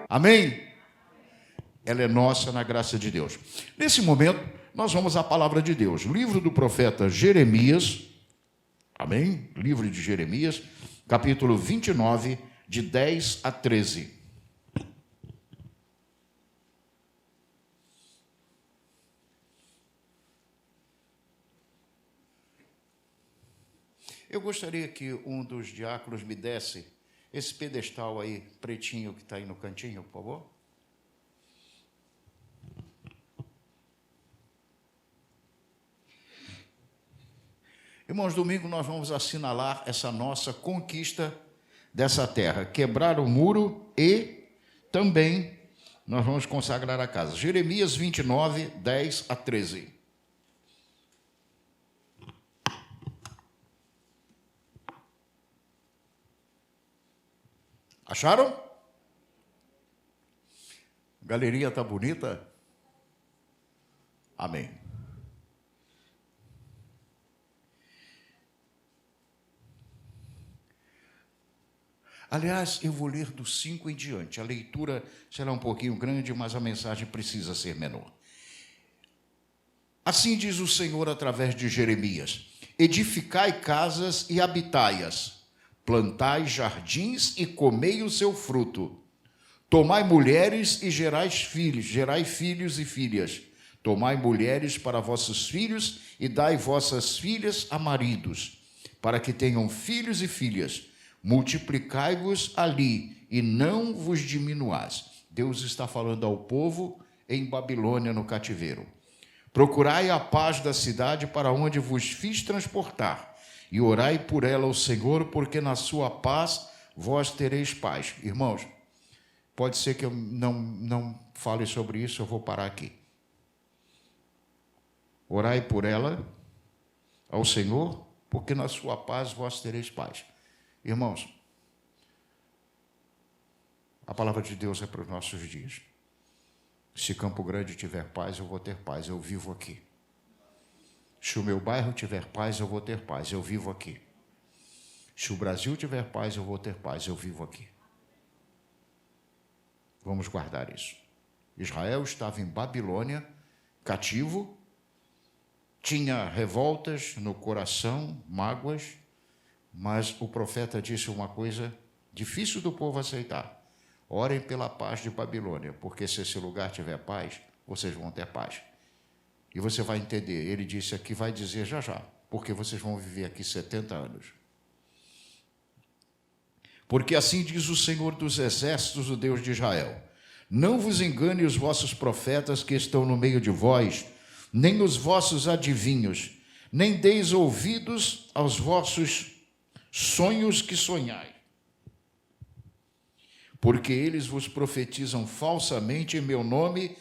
Amém? Ela é nossa na graça de Deus. Nesse momento, nós vamos à palavra de Deus. Livro do profeta Jeremias, amém? Livro de Jeremias, capítulo 29, de 10 a 13. Eu gostaria que um dos diáconos me desse esse pedestal aí, pretinho, que está aí no cantinho, por favor. Irmãos, domingo nós vamos assinalar essa nossa conquista dessa terra, quebrar o muro e também nós vamos consagrar a casa. Jeremias 29, 10 a 13. Acharam? A galeria está bonita? Amém. Aliás, eu vou ler do 5 em diante. A leitura será um pouquinho grande, mas a mensagem precisa ser menor. Assim diz o Senhor através de Jeremias: edificai casas e habitai-as. Plantai jardins e comei o seu fruto. Tomai mulheres e gerai filhos e filhas. Tomai mulheres para vossos filhos e dai vossas filhas a maridos, para que tenham filhos e filhas. Multiplicai-vos ali e não vos diminuais. Deus está falando ao povo em Babilônia, no cativeiro. Procurai a paz da cidade para onde vos fiz transportar, e orai por ela ao Senhor, porque na sua paz vós tereis paz. Irmãos, pode ser que eu não fale sobre isso, eu vou parar aqui. Orai por ela ao Senhor, porque na sua paz vós tereis paz. Irmãos, a palavra de Deus é para os nossos dias. Se Campo Grande tiver paz, eu vou ter paz, eu vivo aqui. Se o meu bairro tiver paz, eu vou ter paz, eu vivo aqui. Se o Brasil tiver paz, eu vou ter paz, eu vivo aqui. Vamos guardar isso. Israel estava em Babilônia, cativo, tinha revoltas no coração, mágoas, mas o profeta disse uma coisa difícil do povo aceitar: orem pela paz de Babilônia, porque se esse lugar tiver paz, vocês vão ter paz. E você vai entender, ele disse aqui, vai dizer já já, porque vocês vão viver aqui 70 anos. Porque assim diz o Senhor dos Exércitos, o Deus de Israel: não vos engane os vossos profetas que estão no meio de vós, nem os vossos adivinhos, nem deis ouvidos aos vossos sonhos que sonhai. Porque eles vos profetizam falsamente em meu nome.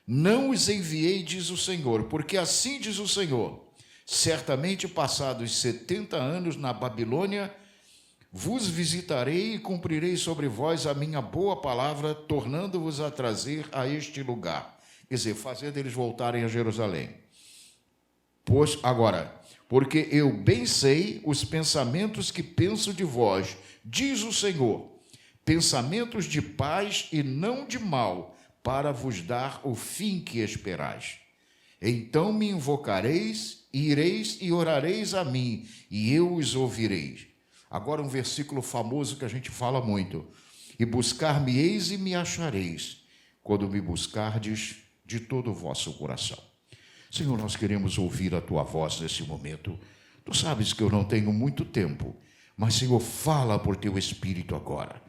Não os enviei, diz o Senhor, porque assim diz o Senhor: certamente passados 70 anos na Babilônia, vos visitarei e cumprirei sobre vós a minha boa palavra, tornando-vos a trazer a este lugar. Quer dizer, fazendo eles voltarem a Jerusalém. Pois agora, porque eu bem sei os pensamentos que penso de vós, diz o Senhor, pensamentos de paz e não de mal, para vos dar o fim que esperais. Então me invocareis, ireis e orareis a mim, e eu os ouvirei. Agora um versículo famoso que a gente fala muito: e buscar-me-eis e me achareis, quando me buscardes de todo o vosso coração. Senhor, nós queremos ouvir a tua voz nesse momento. Tu sabes que eu não tenho muito tempo, mas, Senhor, fala por teu Espírito agora.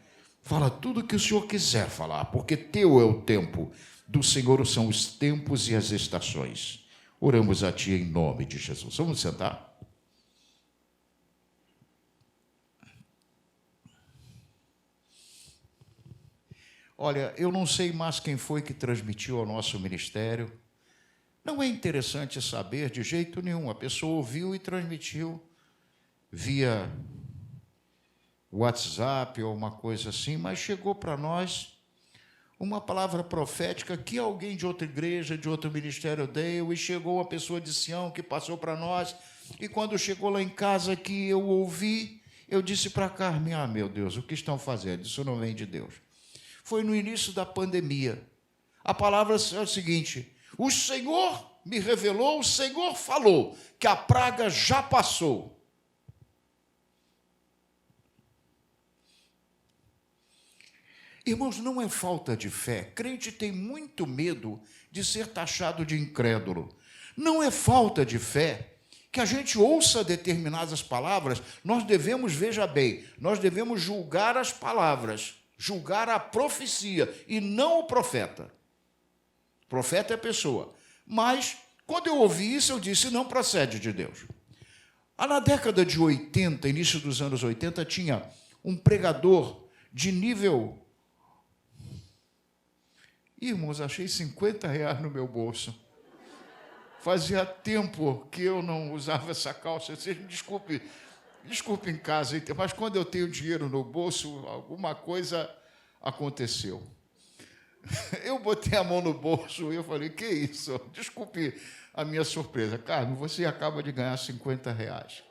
Fala tudo o que o Senhor quiser falar, porque teu é o tempo. Do Senhor são os tempos e as estações. Oramos a ti em nome de Jesus. Vamos sentar? Olha, eu não sei mais quem foi que transmitiu ao nosso ministério. Não é interessante saber de jeito nenhum. A pessoa ouviu e transmitiu via WhatsApp ou uma coisa assim, mas chegou para nós uma palavra profética que alguém de outra igreja, de outro ministério deu, e chegou uma pessoa de Sião que passou para nós, e quando chegou lá em casa que eu ouvi, eu disse para Carmen: ah, meu Deus, o que estão fazendo? Isso não vem de Deus. Foi no início da pandemia. A palavra é o seguinte: o Senhor me revelou, o Senhor falou que a praga já passou. Irmãos, não é falta de fé. Crente tem muito medo de ser taxado de incrédulo. Não é falta de fé que a gente ouça determinadas palavras. Nós devemos, veja bem, nós devemos julgar as palavras, julgar a profecia e não o profeta. O profeta é pessoa. Mas, quando eu ouvi isso, eu disse, não procede de Deus. Na década de 80, início dos anos 80, tinha um pregador de nível... Irmãos, achei R$50 no meu bolso. Fazia tempo que eu não usava essa calça. Vocês me desculpe em casa, mas quando eu tenho dinheiro no bolso, alguma coisa aconteceu. Eu botei a mão no bolso e eu falei, que isso? Desculpe a minha surpresa. Carmen, você acaba de ganhar R$50.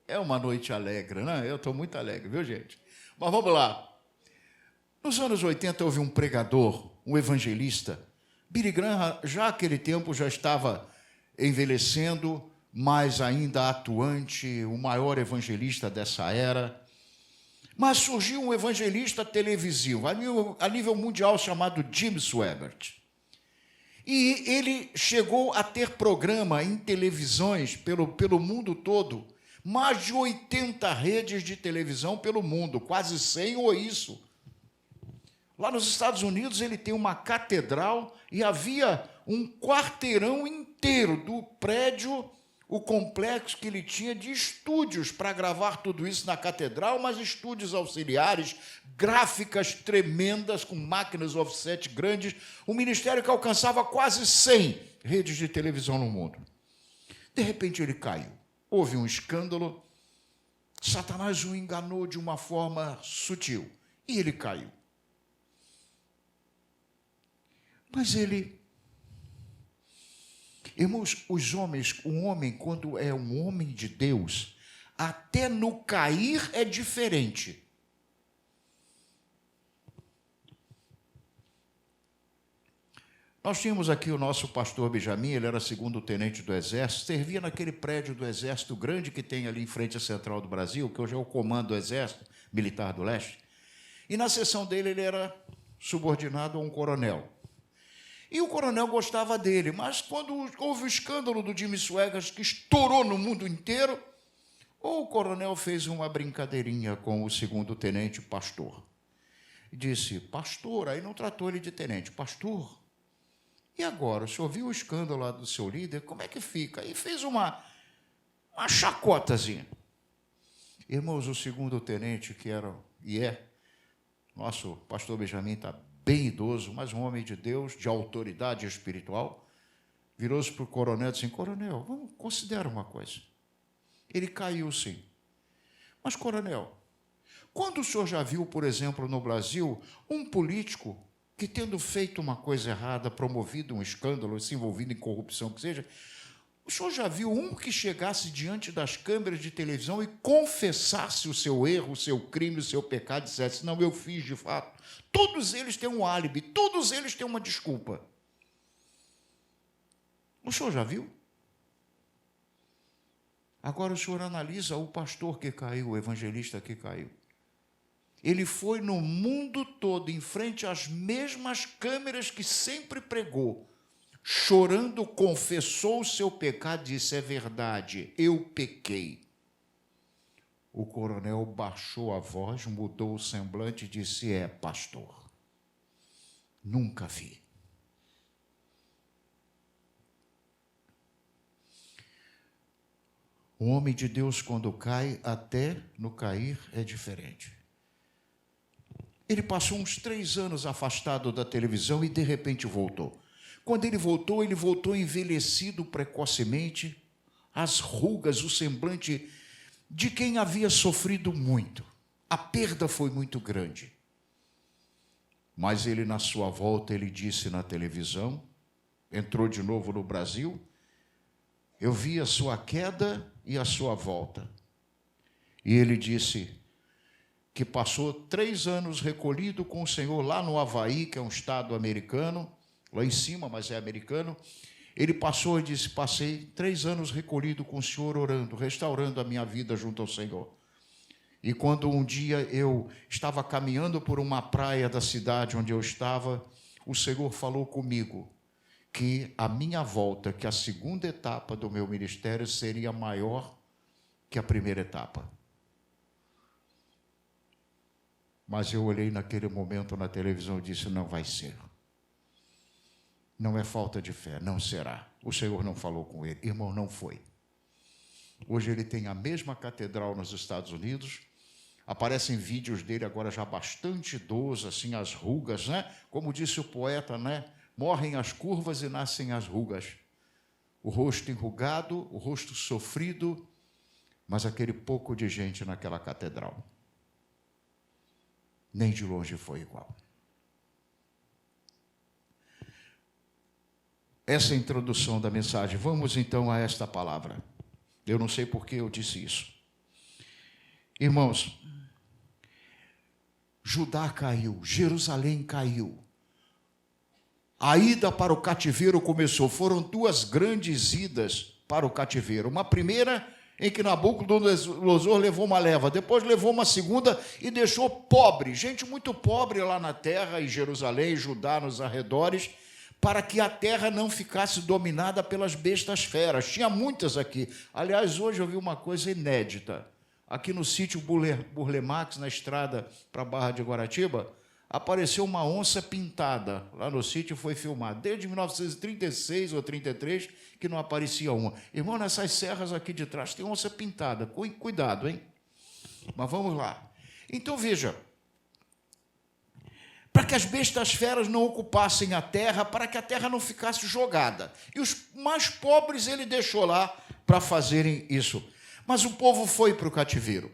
É uma noite alegre, né? Eu estou muito alegre, viu, gente? Mas vamos lá. Nos anos 80, houve um pregador, um evangelista. Billy Graham, já naquele tempo, já estava envelhecendo, mas ainda atuante, o maior evangelista dessa era. Mas surgiu um evangelista televisivo, a nível mundial, chamado Jim Swaggart. E ele chegou a ter programa em televisões pelo mundo todo, mais de 80 redes de televisão pelo mundo, quase 100 ou isso. Lá nos Estados Unidos, ele tem uma catedral e havia um quarteirão inteiro do prédio, o complexo que ele tinha de estúdios para gravar tudo isso na catedral, mas estúdios auxiliares, gráficas tremendas, com máquinas offset grandes, um ministério que alcançava quase 100 redes de televisão no mundo. De repente, ele caiu. Houve um escândalo, Satanás o enganou de uma forma sutil, e ele caiu. Mas ele... Irmãos, um homem, quando é um homem de Deus, até no cair é diferente. Nós tínhamos aqui o nosso pastor Benjamin, ele era segundo-tenente do Exército, servia naquele prédio do Exército grande que tem ali em frente à Central do Brasil, que hoje é o Comando do Exército Militar do Leste. E na seção dele ele era subordinado a um coronel. E o coronel gostava dele, mas quando houve o escândalo do Jim Swaggart, que estourou no mundo inteiro, o coronel fez uma brincadeirinha com o segundo-tenente pastor. E disse, pastor, aí não tratou ele de tenente, pastor, e agora, o senhor viu o escândalo lá do seu líder, como é que fica? E fez uma chacotazinha. Irmãos, o segundo-tenente, que era e é, nosso pastor Benjamin está bem idoso, mas um homem de Deus, de autoridade espiritual, virou-se para o coronel e disse, coronel, vamos considerar uma coisa. Ele caiu, sim. Mas, coronel, quando o senhor já viu, por exemplo, no Brasil, um político que, tendo feito uma coisa errada, promovido um escândalo, se envolvido em corrupção, que seja, o senhor já viu um que chegasse diante das câmeras de televisão e confessasse o seu erro, o seu crime, o seu pecado, e dissesse, não, eu fiz de fato. Todos eles têm um álibi, todos eles têm uma desculpa. O senhor já viu? Agora o senhor analisa o pastor que caiu, o evangelista que caiu. Ele foi no mundo todo, em frente às mesmas câmeras que sempre pregou, chorando, confessou o seu pecado e disse, é verdade, eu pequei. O coronel baixou a voz, mudou o semblante e disse, é, pastor, nunca vi. O homem de Deus, quando cai, até no cair é diferente. Ele passou uns 3 anos afastado da televisão e, de repente, voltou. Quando ele voltou envelhecido precocemente, as rugas, o semblante de quem havia sofrido muito. A perda foi muito grande. Mas ele, na sua volta, ele disse na televisão, entrou de novo no Brasil, eu vi a sua queda e a sua volta. E ele disse, que passou 3 anos recolhido com o Senhor lá no Havaí, que é um estado americano, lá em cima, mas é americano. Ele passou e disse: passei 3 anos recolhido com o Senhor, orando, restaurando a minha vida junto ao Senhor. E quando um dia eu estava caminhando por uma praia da cidade onde eu estava, o Senhor falou comigo que a minha volta, que a segunda etapa do meu ministério seria maior que a primeira etapa. Mas eu olhei naquele momento na televisão e disse: não vai ser. Não é falta de fé, não será. O Senhor não falou com ele. Irmão, não foi. Hoje ele tem a mesma catedral nos Estados Unidos. Aparecem vídeos dele agora já bastante idoso, assim, as rugas, né? Como disse o poeta, né? Morrem as curvas e nascem as rugas. O rosto enrugado, o rosto sofrido, mas aquele pouco de gente naquela catedral. Nem de longe foi igual. Essa é a introdução da mensagem. Vamos então a esta palavra. Eu não sei por que eu disse isso. Irmãos, Judá caiu, Jerusalém caiu. A ida para o cativeiro começou. Foram 2 grandes idas para o cativeiro. Uma primeira em que Nabucodonosor levou uma leva, depois levou uma segunda e deixou pobre, gente muito pobre lá na terra, em Jerusalém, Judá, nos arredores, para que a terra não ficasse dominada pelas bestas feras. Tinha muitas aqui. Aliás, hoje eu vi uma coisa inédita. Aqui no sítio Burlemax, na estrada para a Barra de Guaratiba, apareceu uma onça pintada. Lá no sítio foi filmado. Desde 1936 ou 33 que não aparecia uma. Irmão, nessas serras aqui de trás tem onça pintada. Cuidado, hein? Mas vamos lá. Então, veja. Para que as bestas feras não ocupassem a terra, para que a terra não ficasse jogada. E os mais pobres ele deixou lá para fazerem isso. Mas o povo foi para o cativeiro.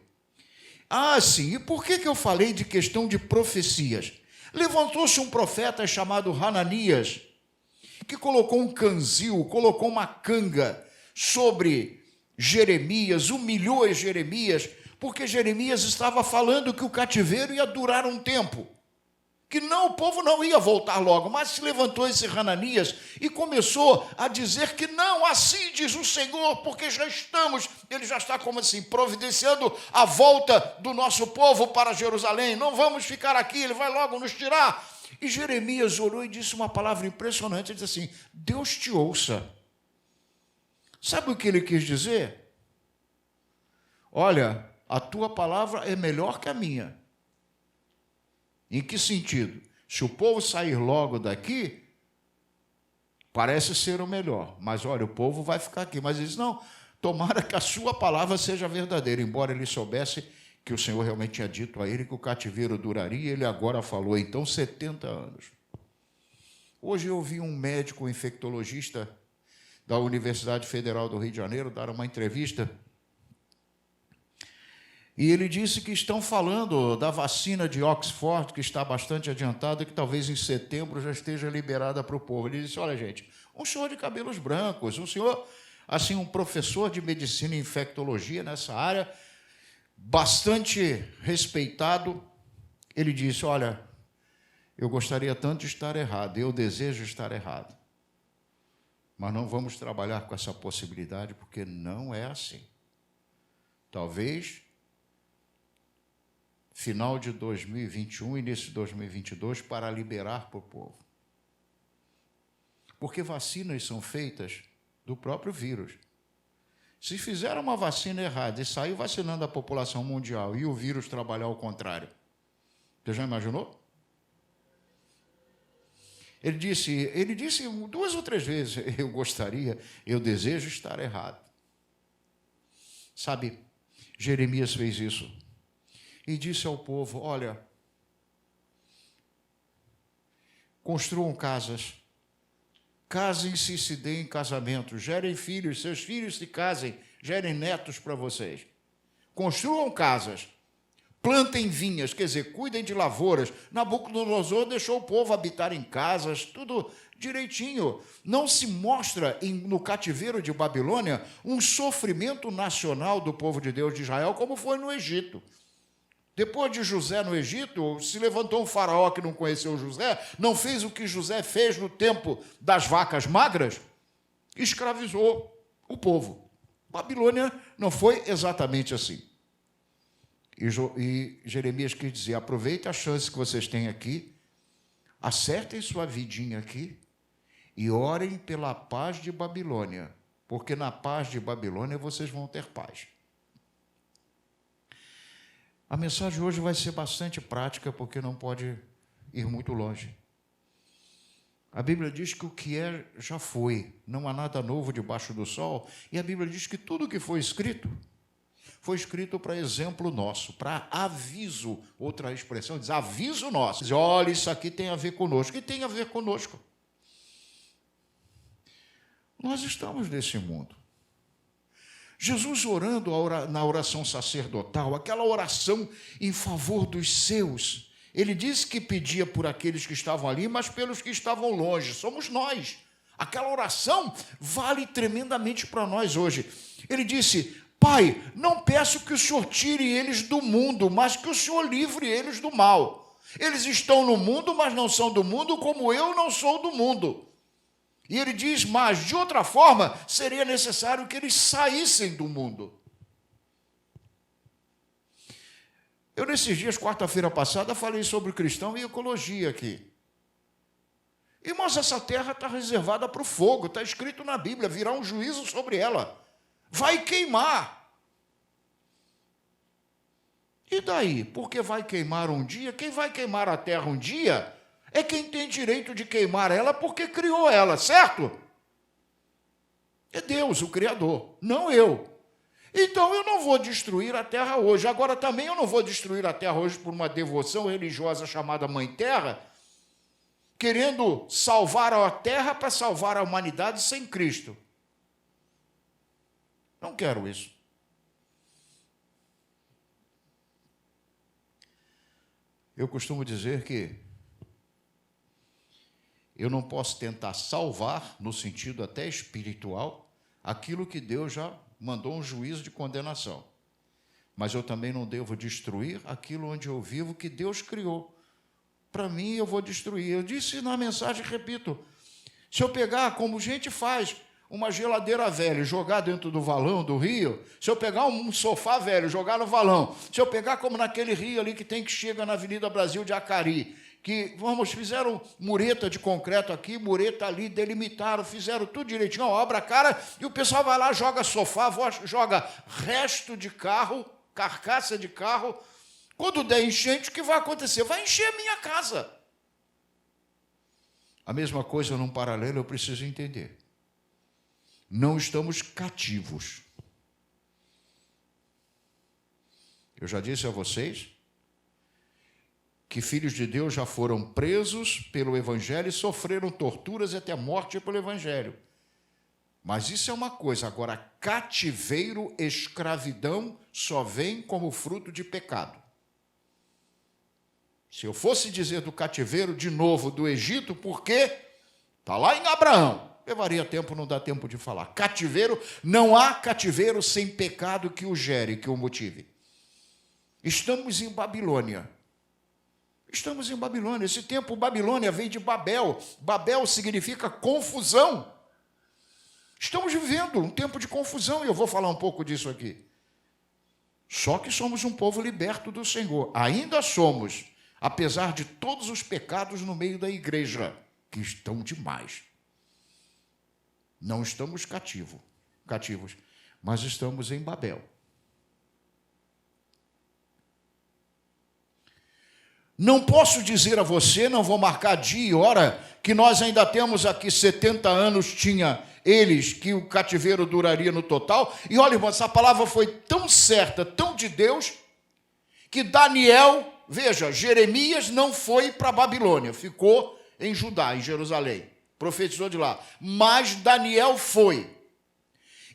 Ah, sim, e por que eu falei de questão de profecias? Levantou-se um profeta chamado Hananias, que colocou um canzil, colocou uma canga sobre Jeremias, humilhou Jeremias, porque Jeremias estava falando que o cativeiro ia durar um tempo, que não, o povo não ia voltar logo, mas se levantou esse Hananias e começou a dizer que não, assim diz o Senhor, porque já estamos, ele já está como assim, providenciando a volta do nosso povo para Jerusalém, não vamos ficar aqui, ele vai logo nos tirar. E Jeremias orou e disse uma palavra impressionante, ele disse assim: Deus te ouça. Sabe o que ele quis dizer? Olha, a tua palavra é melhor que a minha. Em que sentido? Se o povo sair logo daqui, parece ser o melhor. Mas, olha, o povo vai ficar aqui. Mas ele diz: não, tomara que a sua palavra seja verdadeira. Embora ele soubesse que o Senhor realmente tinha dito a ele que o cativeiro duraria, ele agora falou, então, 70 anos. Hoje eu vi um médico infectologista da Universidade Federal do Rio de Janeiro dar uma entrevista. E ele disse que estão falando da vacina de Oxford, que está bastante adiantada, que talvez em setembro já esteja liberada para o povo. Ele disse: olha, gente, um senhor de cabelos brancos, um senhor, assim, um professor de medicina e infectologia nessa área, bastante respeitado, ele disse: olha, eu gostaria tanto de estar errado, eu desejo estar errado, mas não vamos trabalhar com essa possibilidade, porque não é assim. Talvez final de 2021, início de 2022, para liberar para o povo. Porque vacinas são feitas do próprio vírus. Se fizeram uma vacina errada e saiu vacinando a população mundial e o vírus trabalhar ao contrário, você já imaginou? Ele disse 2 ou 3 vezes: eu gostaria, eu desejo estar errado. Sabe, Jeremias fez isso. E disse ao povo: olha, construam casas, casem-se e se deem casamento, gerem filhos, seus filhos se casem, gerem netos para vocês. Construam casas, plantem vinhas, quer dizer, cuidem de lavouras. Nabucodonosor deixou o povo habitar em casas, tudo direitinho. Não se mostra no cativeiro de Babilônia um sofrimento nacional do povo de Deus de Israel, como foi no Egito. Depois de José no Egito, se levantou um faraó que não conheceu José, não fez o que José fez no tempo das vacas magras, escravizou o povo. Babilônia não foi exatamente assim. E Jeremias quis dizer, aproveite a chance que vocês têm aqui, acertem sua vidinha aqui e orem pela paz de Babilônia, porque na paz de Babilônia vocês vão ter paz. A mensagem hoje vai ser bastante prática, porque não pode ir muito longe. A Bíblia diz que o que é, já foi. Não há nada novo debaixo do sol. E a Bíblia diz que tudo que foi escrito para exemplo nosso, para aviso. Outra expressão diz aviso nosso. Diz, olha, isso aqui tem a ver conosco. E tem a ver conosco. Nós estamos nesse mundo. Jesus orando na oração sacerdotal, aquela oração em favor dos seus, ele disse que pedia por aqueles que estavam ali, mas pelos que estavam longe, somos nós. Aquela oração vale tremendamente para nós hoje. Ele disse, Pai, não peço que o Senhor tire eles do mundo, mas que o Senhor livre eles do mal. Eles estão no mundo, mas não são do mundo, como eu não sou do mundo. E ele diz, mas de outra forma, seria necessário que eles saíssem do mundo. Eu, nesses dias, quarta-feira passada, falei sobre cristão e ecologia aqui. Irmãos, essa terra está reservada para o fogo, está escrito na Bíblia, virá um juízo sobre ela. Vai queimar. E daí? Porque vai queimar um dia? Quem vai queimar a terra um dia é quem tem direito de queimar ela porque criou ela, certo? É Deus, o Criador, não eu. Então eu não vou destruir a terra hoje. Agora também eu não vou destruir a terra hoje por uma devoção religiosa chamada Mãe Terra, querendo salvar a terra para salvar a humanidade sem Cristo. Não quero isso. Eu costumo dizer que eu não posso tentar salvar, no sentido até espiritual, aquilo que Deus já mandou um juízo de condenação. Mas eu também não devo destruir aquilo onde eu vivo que Deus criou. Para mim, eu vou destruir. Eu disse na mensagem, repito, se eu pegar, como gente faz, uma geladeira velha e jogar dentro do valão do rio, se eu pegar um sofá velho e jogar no valão, se eu pegar como naquele rio ali que chega na Avenida Brasil de Acari, que, fizeram mureta de concreto aqui, mureta ali, delimitaram, fizeram tudo direitinho, a obra cara, e o pessoal vai lá, joga sofá, joga resto de carro, carcaça de carro. Quando der enchente, o que vai acontecer? Vai encher a minha casa. A mesma coisa, num paralelo, eu preciso entender. Não estamos cativos. Eu já disse a vocês que filhos de Deus já foram presos pelo Evangelho e sofreram torturas e até morte pelo Evangelho. Mas isso é uma coisa. Agora, cativeiro, escravidão, só vem como fruto de pecado. Se eu fosse dizer do cativeiro, de novo, do Egito, porque está lá em Abraão. Levaria tempo, não dá tempo de falar. Cativeiro, não há cativeiro sem pecado que o gere, que o motive. Estamos em Babilônia. Estamos em Babilônia. Esse tempo, Babilônia vem de Babel. Babel significa confusão. Estamos vivendo um tempo de confusão, e eu vou falar um pouco disso aqui. Só que somos um povo liberto do Senhor. Ainda somos, apesar de todos os pecados no meio da igreja, que estão demais. Não estamos cativos, mas estamos em Babel. Não posso dizer a você, não vou marcar dia e hora, que nós ainda temos aqui 70 anos, tinha eles, que o cativeiro duraria no total. E olha, irmão, essa palavra foi tão certa, tão de Deus, que Daniel, veja, Jeremias não foi para a Babilônia, ficou em Judá, em Jerusalém, profetizou de lá. Mas Daniel foi.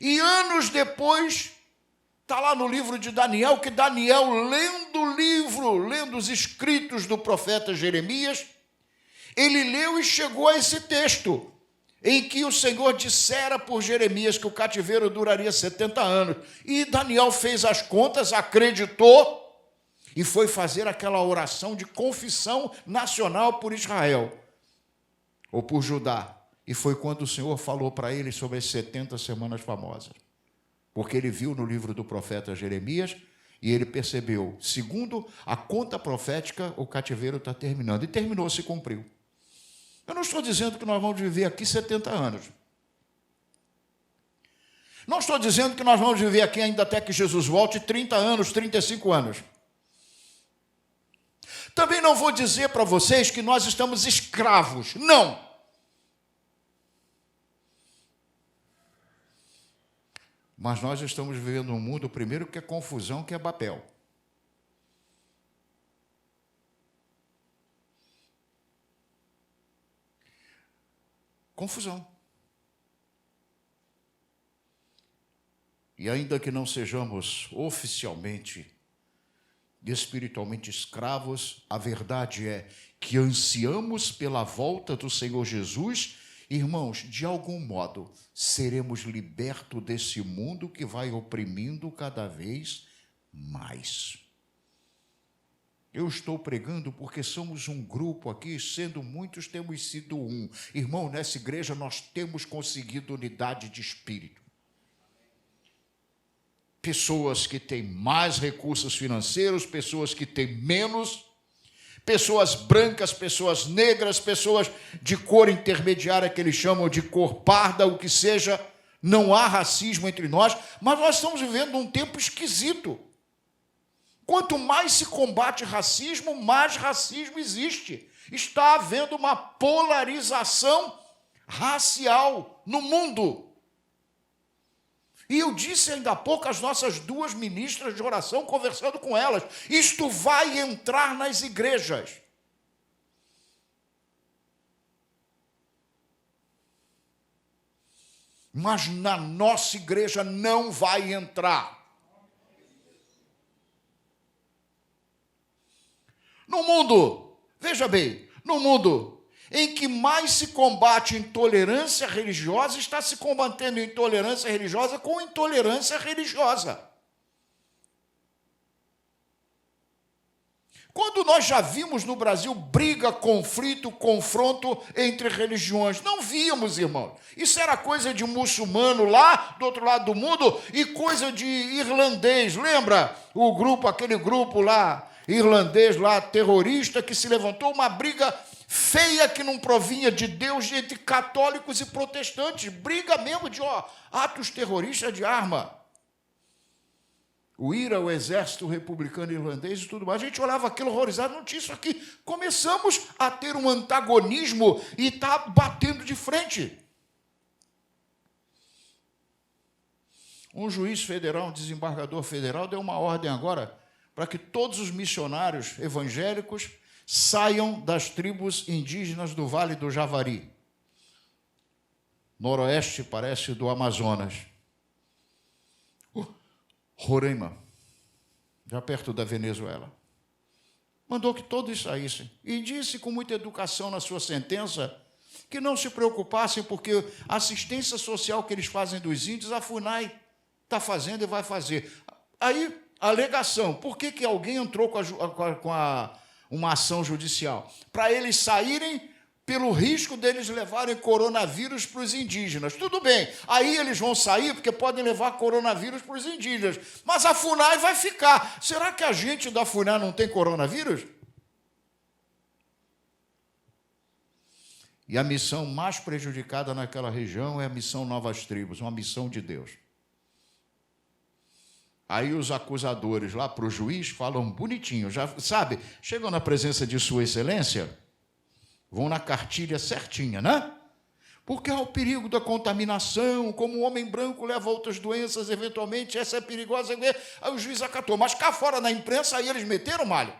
E anos depois, está lá no livro de Daniel, que Daniel, lendo o livro, lendo os escritos do profeta Jeremias, ele leu e chegou a esse texto, em que o Senhor dissera por Jeremias que o cativeiro duraria 70 anos. E Daniel fez as contas, acreditou, e foi fazer aquela oração de confissão nacional por Israel, ou por Judá. E foi quando o Senhor falou para ele sobre as 70 semanas famosas. Porque ele viu no livro do profeta Jeremias e ele percebeu, segundo a conta profética, o cativeiro está terminando. E terminou, se cumpriu. Eu não estou dizendo que nós vamos viver aqui 70 anos. Não estou dizendo que nós vamos viver aqui ainda até que Jesus volte 30 anos, 35 anos. Também não vou dizer para vocês que nós estamos escravos. Não. Mas nós estamos vivendo um mundo, primeiro, que é confusão, que é Babel. Confusão. E ainda que não sejamos oficialmente, espiritualmente escravos, a verdade é que ansiamos pela volta do Senhor Jesus. Irmãos, de algum modo, seremos libertos desse mundo que vai oprimindo cada vez mais. Eu estou pregando porque somos um grupo aqui, sendo muitos, temos sido um. Irmão, nessa igreja nós temos conseguido unidade de espírito. Pessoas que têm mais recursos financeiros, pessoas que têm menos, pessoas brancas, pessoas negras, pessoas de cor intermediária, que eles chamam de cor parda, o que seja, não há racismo entre nós, mas nós estamos vivendo um tempo esquisito. Quanto mais se combate racismo, mais racismo existe. Está havendo uma polarização racial no mundo. E eu disse ainda há pouco às nossas duas ministras de oração, conversando com elas, isto vai entrar nas igrejas. Mas na nossa igreja não vai entrar. No mundo, veja bem, no mundo em que mais se combate intolerância religiosa, está se combatendo intolerância religiosa com intolerância religiosa. Quando nós já vimos no Brasil briga, conflito, confronto entre religiões? Não víamos, irmão. Isso era coisa de muçulmano lá do outro lado do mundo e coisa de irlandês. Lembra o grupo, aquele grupo lá, irlandês lá, terrorista, que se levantou uma briga feia que não provinha de Deus entre católicos e protestantes. Briga mesmo de atos terroristas de arma. O IRA, o Exército Republicano Irlandês e tudo mais. A gente olhava aquilo horrorizado, não tinha isso aqui. Começamos a ter um antagonismo e está batendo de frente. Um juiz federal, um desembargador federal, deu uma ordem agora para que todos os missionários evangélicos saiam das tribos indígenas do Vale do Javari, noroeste, parece, do Amazonas. Roraima, já perto da Venezuela. Mandou que todos saíssem. E disse com muita educação na sua sentença que não se preocupassem, porque a assistência social que eles fazem dos índios, a FUNAI está fazendo e vai fazer. Aí, a alegação, por que alguém entrou com uma ação judicial? Para eles saírem pelo risco deles levarem coronavírus para os indígenas. Tudo bem, aí eles vão sair porque podem levar coronavírus para os indígenas, mas a FUNAI vai ficar. Será que a gente da FUNAI não tem coronavírus? E a missão mais prejudicada naquela região é a missão Novas Tribos, uma missão de Deus. Aí os acusadores lá para o juiz falam bonitinho, já sabe, chegam na presença de Sua Excelência, vão na cartilha certinha, né? Porque há o perigo da contaminação, como o homem branco leva outras doenças, eventualmente, essa é perigosa. Aí o juiz acatou. Mas cá fora na imprensa, aí eles meteram malho.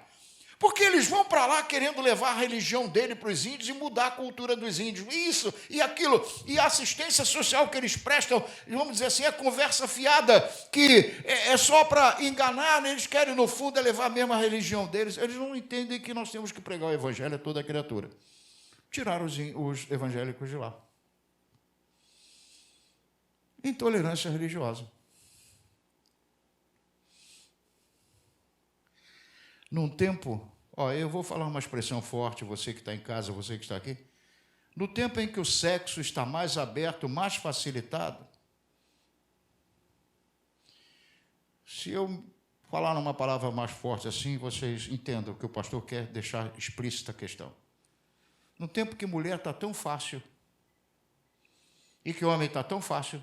Porque eles vão para lá querendo levar a religião dele para os índios e mudar a cultura dos índios. Isso e aquilo. E a assistência social que eles prestam, vamos dizer assim, é conversa fiada, que é só para enganar, né? Eles querem, no fundo, levar a mesma religião deles. Eles não entendem que nós temos que pregar o evangelho a toda a criatura. Tiraram os evangélicos de lá. Intolerância religiosa. Num tempo, eu vou falar uma expressão forte, você que está em casa, você que está aqui. No tempo em que o sexo está mais aberto, mais facilitado, se eu falar numa palavra mais forte assim, vocês entendam que o pastor quer deixar explícita a questão. No tempo que mulher está tão fácil e que homem está tão fácil,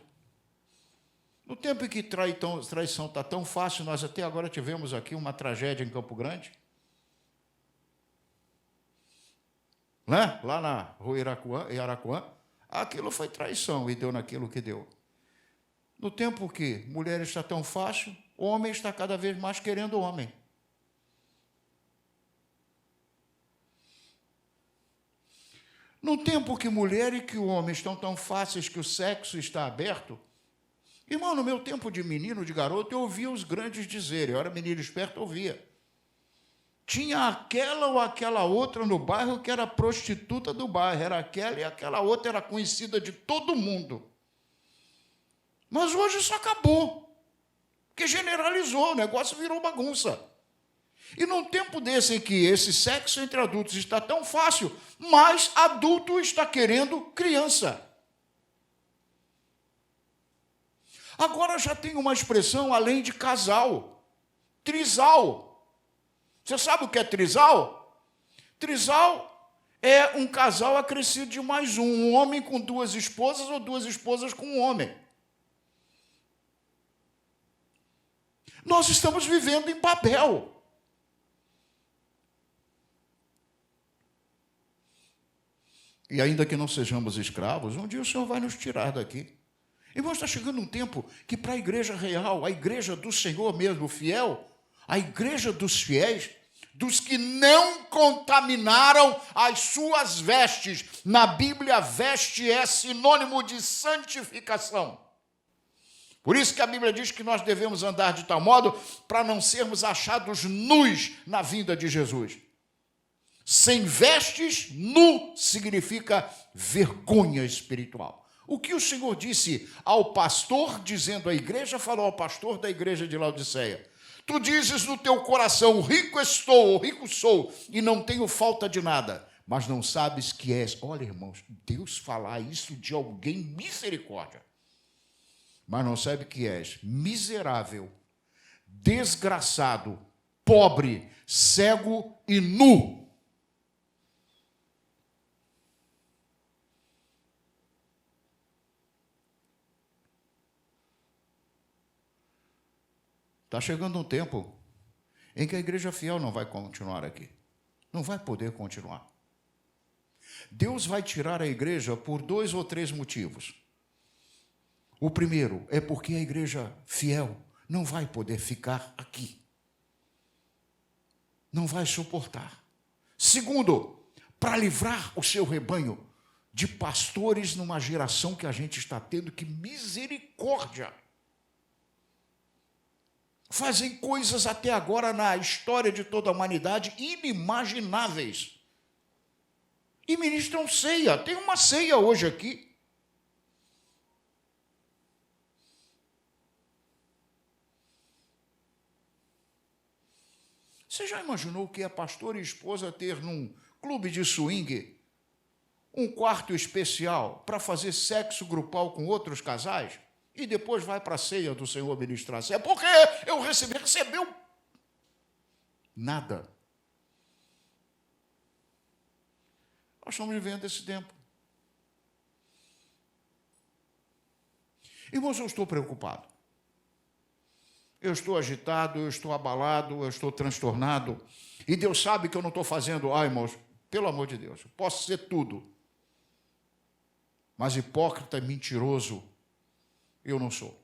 no tempo em que traição está tão fácil, nós até agora tivemos aqui uma tragédia em Campo Grande, né? Lá na rua Iracuã, aquilo foi traição e deu naquilo que deu. No tempo que mulher está tão fácil, homem está cada vez mais querendo homem. No tempo que mulher e que o homem estão tão fáceis que o sexo está aberto, irmão, no meu tempo de menino, de garoto, eu ouvia os grandes dizerem, eu era menino esperto, eu ouvia. Tinha aquela ou aquela outra no bairro que era prostituta do bairro, era aquela e aquela outra era conhecida de todo mundo. Mas hoje isso acabou, porque generalizou, o negócio virou bagunça. E num tempo desse em que esse sexo entre adultos está tão fácil, mais adulto está querendo criança. Agora já tem uma expressão além de casal, trisal. Você sabe o que é trisal? Trisal é um casal acrescido de mais um homem com duas esposas ou duas esposas com um homem. Nós estamos vivendo em Babel. E ainda que não sejamos escravos, um dia o Senhor vai nos tirar daqui. Irmãos, está chegando um tempo que para a igreja real, a igreja do Senhor mesmo, fiel, a igreja dos fiéis, dos que não contaminaram as suas vestes. Na Bíblia, veste é sinônimo de santificação. Por isso que a Bíblia diz que nós devemos andar de tal modo para não sermos achados nus na vinda de Jesus. Sem vestes, nu significa vergonha espiritual. O que o Senhor disse ao pastor, dizendo à igreja, falou ao pastor da igreja de Laodiceia. Tu dizes no teu coração, rico estou, ou rico sou, e não tenho falta de nada, mas não sabes que és. Olha, irmãos, Deus falar isso de alguém, misericórdia. Mas não sabe que és miserável, desgraçado, pobre, cego e nu. Está chegando um tempo em que a igreja fiel não vai continuar aqui. Não vai poder continuar. Deus vai tirar a igreja por 2 ou 3 motivos. O primeiro é porque a igreja fiel não vai poder ficar aqui. Não vai suportar. Segundo, para livrar o seu rebanho de pastores numa geração que a gente está tendo, que misericórdia! Fazem coisas até agora na história de toda a humanidade inimagináveis. E ministram ceia. Tem uma ceia hoje aqui. Você já imaginou o que é pastor e esposa ter num clube de swing um quarto especial para fazer sexo grupal com outros casais? E depois vai para a ceia do Senhor ministrar. É porque eu recebeu nada. Nós estamos vivendo esse tempo. Irmãos, eu estou preocupado. Eu estou agitado, eu estou abalado, eu estou transtornado. E Deus sabe que eu não estou fazendo, irmãos, pelo amor de Deus, posso ser tudo. Mas hipócrita e mentiroso, eu não sou.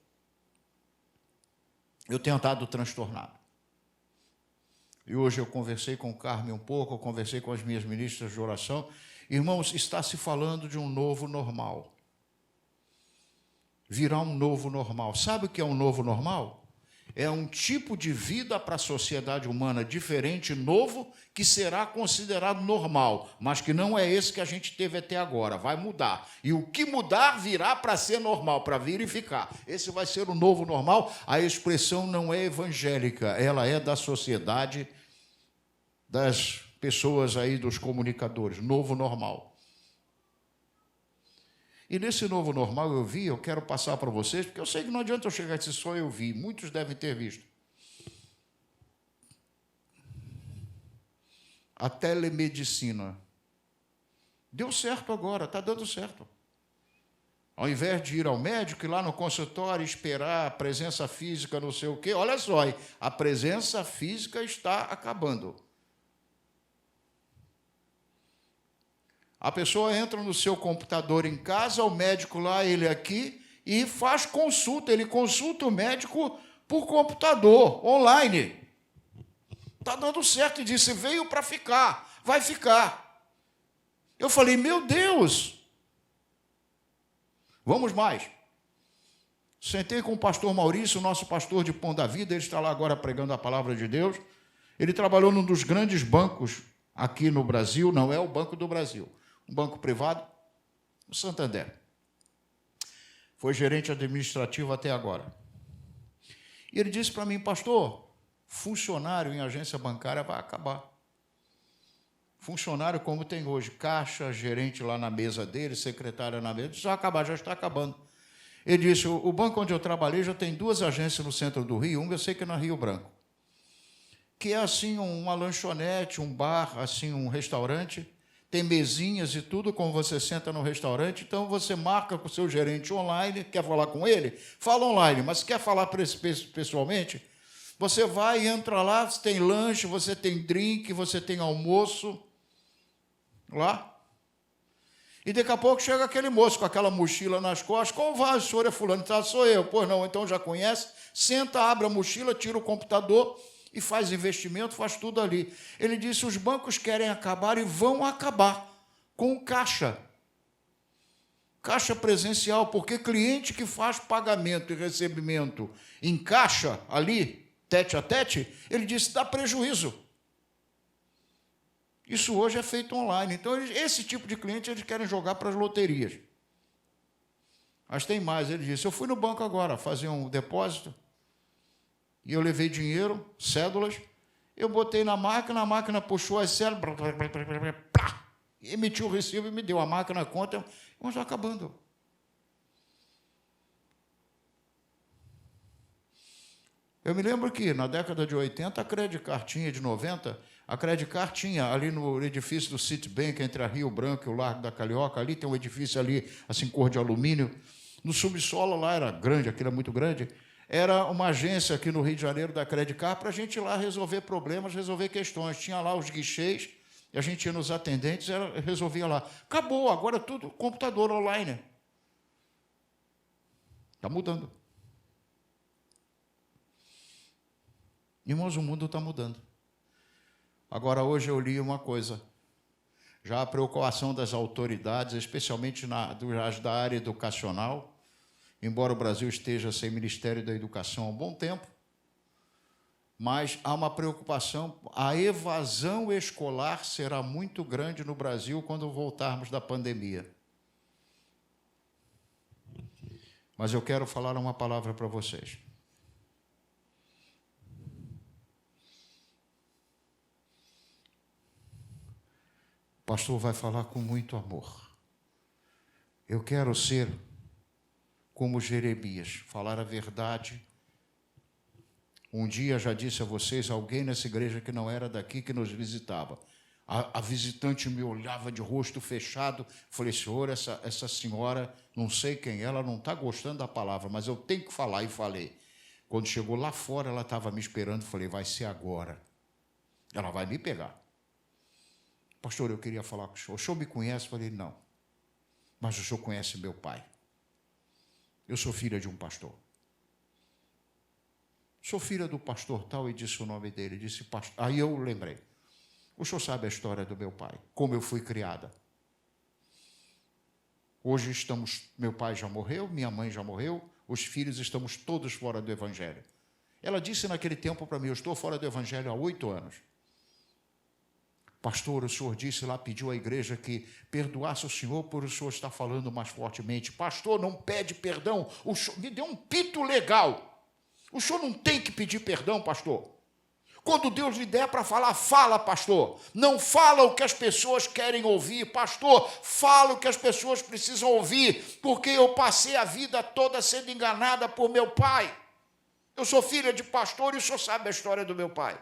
Eu tenho estado transtornado. E hoje eu conversei com o Carmen um pouco, eu conversei com as minhas ministras de oração. Irmãos, está se falando de um novo normal. Virá um novo normal. Sabe o que é um novo normal? É um tipo de vida para a sociedade humana diferente, novo, que será considerado normal, mas que não é esse que a gente teve até agora, vai mudar. E o que mudar virá para ser normal, para vir e ficar. Esse vai ser o novo normal. A expressão não é evangélica, ela é da sociedade das pessoas aí, dos comunicadores, novo normal. E nesse novo normal eu quero passar para vocês, porque eu sei que não adianta eu chegar e dizer só eu vi, muitos devem ter visto. A telemedicina. Deu certo agora, está dando certo. Ao invés de ir ao médico, ir lá no consultório, esperar a presença física, não sei o quê, olha só, a presença física está acabando. A pessoa entra no seu computador em casa, o médico lá, ele aqui, e faz consulta. Ele consulta o médico por computador, online. Está dando certo. E disse, veio para ficar, vai ficar. Eu falei, meu Deus! Vamos mais. Sentei com o pastor Maurício, nosso pastor de Pão da Vida, ele está lá agora pregando a palavra de Deus. Ele trabalhou num dos grandes bancos aqui no Brasil, não é o Banco do Brasil, um banco privado, o Santander. Foi gerente administrativo até agora. E ele disse para mim, pastor, funcionário em agência bancária vai acabar. Funcionário como tem hoje, caixa, gerente lá na mesa dele, secretária na mesa, já vai acabar, já está acabando. Ele disse, o banco onde eu trabalhei já tem 2 agências no centro do Rio, uma eu sei que é na Rio Branco, que é assim uma lanchonete, um bar, assim um restaurante, tem mesinhas e tudo, como você senta no restaurante, então você marca com o seu gerente online, quer falar com ele? Fala online, mas quer falar pessoalmente? Você vai e entra lá, você tem lanche, você tem drink, você tem almoço lá. E daqui a pouco chega aquele moço com aquela mochila nas costas, como vai, o senhor é fulano? Tá, sou eu. Pois não, então já conhece, senta, abre a mochila, tira o computador e faz investimento, faz tudo ali. Ele disse, os bancos querem acabar e vão acabar com caixa. Caixa presencial, porque cliente que faz pagamento e recebimento em caixa, ali, tete a tete, ele disse, dá prejuízo. Isso hoje é feito online. Então, esse tipo de cliente eles querem jogar para as loterias. Mas tem mais, ele disse, eu fui no banco agora fazer um depósito, e eu levei dinheiro, cédulas, eu botei na máquina, a máquina puxou as cédulas, emitiu o recibo e me deu a máquina, a conta, mas já acabando. Eu me lembro que, na década de 80, a Credit Card tinha, de 90, a Credit Card tinha, ali no edifício do Citibank, entre a Rio Branco e o Largo da Carioca, ali tem um edifício ali, assim, cor de alumínio, no subsolo lá era grande, aquilo é muito grande, era uma agência aqui no Rio de Janeiro da Credit Card para a gente ir lá resolver problemas, resolver questões. Tinha lá os guichês, e a gente ia nos atendentes e resolvia lá. Acabou, agora tudo computador online. Está mudando. Irmãos, o mundo está mudando. Agora, hoje eu li uma coisa. Já a preocupação das autoridades, especialmente da área educacional, embora o Brasil esteja sem Ministério da Educação há um bom tempo, mas há uma preocupação, a evasão escolar será muito grande no Brasil quando voltarmos da pandemia. Mas eu quero falar uma palavra para vocês. O pastor vai falar com muito amor. Eu quero ser como Jeremias, falar a verdade. Um dia já disse a vocês, alguém nessa igreja que não era daqui, que nos visitava. A visitante me olhava de rosto fechado. Falei, senhor, essa senhora, não sei quem é, ela não está gostando da palavra, mas eu tenho que falar. E falei. Quando chegou lá fora, ela estava me esperando. Falei, vai ser agora. Ela vai me pegar. Pastor, eu queria falar com o senhor me conhece? Falei, não. Mas o senhor conhece meu pai. Eu sou filha de um pastor. Sou filha do pastor tal, e disse o nome dele. Disse, pastor. Aí eu lembrei. O senhor sabe a história do meu pai, como eu fui criada. Hoje meu pai já morreu, minha mãe já morreu, os filhos estamos todos fora do Evangelho. Ela disse naquele tempo para mim, eu estou fora do Evangelho há 8 anos. Pastor, o senhor disse lá, pediu à igreja que perdoasse o senhor por o senhor estar falando mais fortemente. Pastor, não pede perdão. O senhor me deu um pito legal. O senhor não tem que pedir perdão, pastor. Quando Deus lhe der para falar, fala, pastor. Não fala o que as pessoas querem ouvir, pastor. Fala o que as pessoas precisam ouvir, porque eu passei a vida toda sendo enganada por meu pai. Eu sou filha de pastor e o senhor sabe a história do meu pai.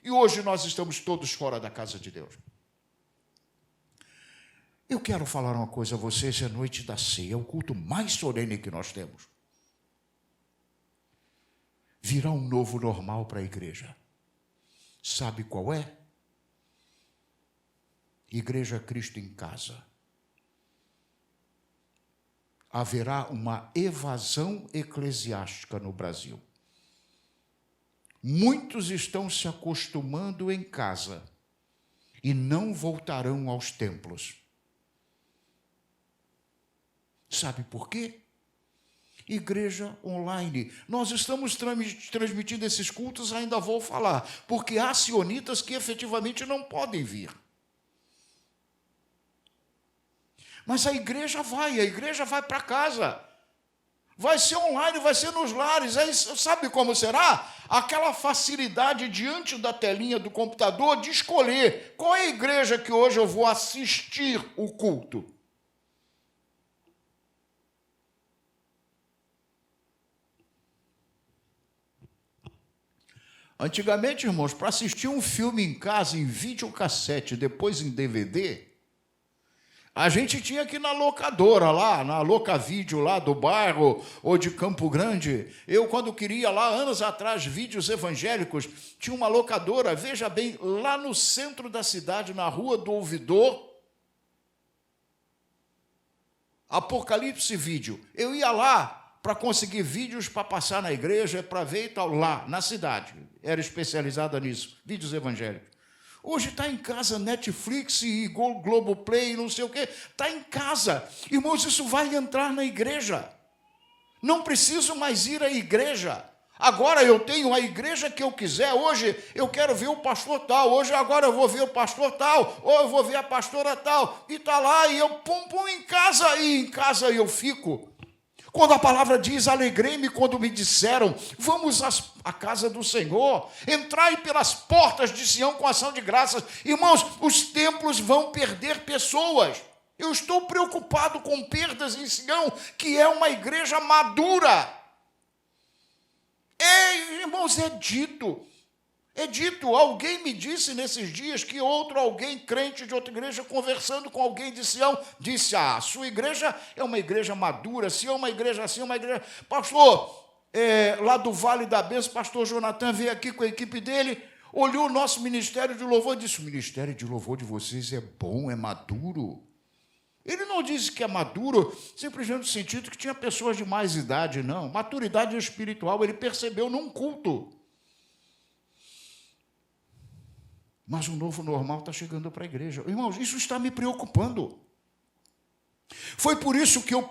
E hoje nós estamos todos fora da casa de Deus. Eu quero falar uma coisa a vocês, é noite da ceia, é o culto mais solene que nós temos. Virá um novo normal para a igreja. Sabe qual é? Igreja Cristo em casa. Haverá uma evasão eclesiástica no Brasil. Muitos estão se acostumando em casa e não voltarão aos templos. Sabe por quê? Igreja online. Nós estamos transmitindo esses cultos, ainda vou falar, porque há sionitas que efetivamente não podem vir. Mas a igreja vai para casa. Vai ser online, vai ser nos lares. Aí, sabe como será? Aquela facilidade diante da telinha do computador de escolher qual é a igreja que hoje eu vou assistir o culto. Antigamente, irmãos, para assistir um filme em casa, em videocassete, depois em DVD, a gente tinha que ir na locadora lá, na Locavídeo lá do bairro ou de Campo Grande. Eu, quando queria lá, anos atrás, vídeos evangélicos, tinha uma locadora, veja bem, lá no centro da cidade, na Rua do Ouvidor, Apocalipse Vídeo. Eu ia lá para conseguir vídeos para passar na igreja, para ver e tal, lá, na cidade. Era especializada nisso, vídeos evangélicos. Hoje está em casa, Netflix e Globoplay, não sei o quê. Está em casa. Irmãos, isso vai entrar na igreja. Não preciso mais ir à igreja. Agora eu tenho a igreja que eu quiser. Hoje eu quero ver o pastor tal. Hoje agora eu vou ver o pastor tal. Ou eu vou ver a pastora tal. E está lá e eu pum em casa. E em casa eu fico. Quando a palavra diz, alegrei-me quando me disseram, vamos à casa do Senhor, entrai pelas portas de Sião com ação de graças. Irmãos, os templos vão perder pessoas. Eu estou preocupado com perdas em Sião, que é uma igreja madura. Irmãos, é dito, alguém me disse nesses dias que alguém crente de outra igreja, conversando com alguém de Sião, disse, sua igreja é uma igreja madura, Sião é uma igreja assim, uma igreja... Pastor, lá do Vale da Bênção, pastor Jonathan veio aqui com a equipe dele, olhou o nosso ministério de louvor e disse, o ministério de louvor de vocês é bom, é maduro. Ele não disse que é maduro simplesmente no sentido que tinha pessoas de mais idade, não. Maturidade espiritual, ele percebeu num culto. Mas o novo normal está chegando para a igreja. Irmãos, isso está me preocupando. Foi por isso que eu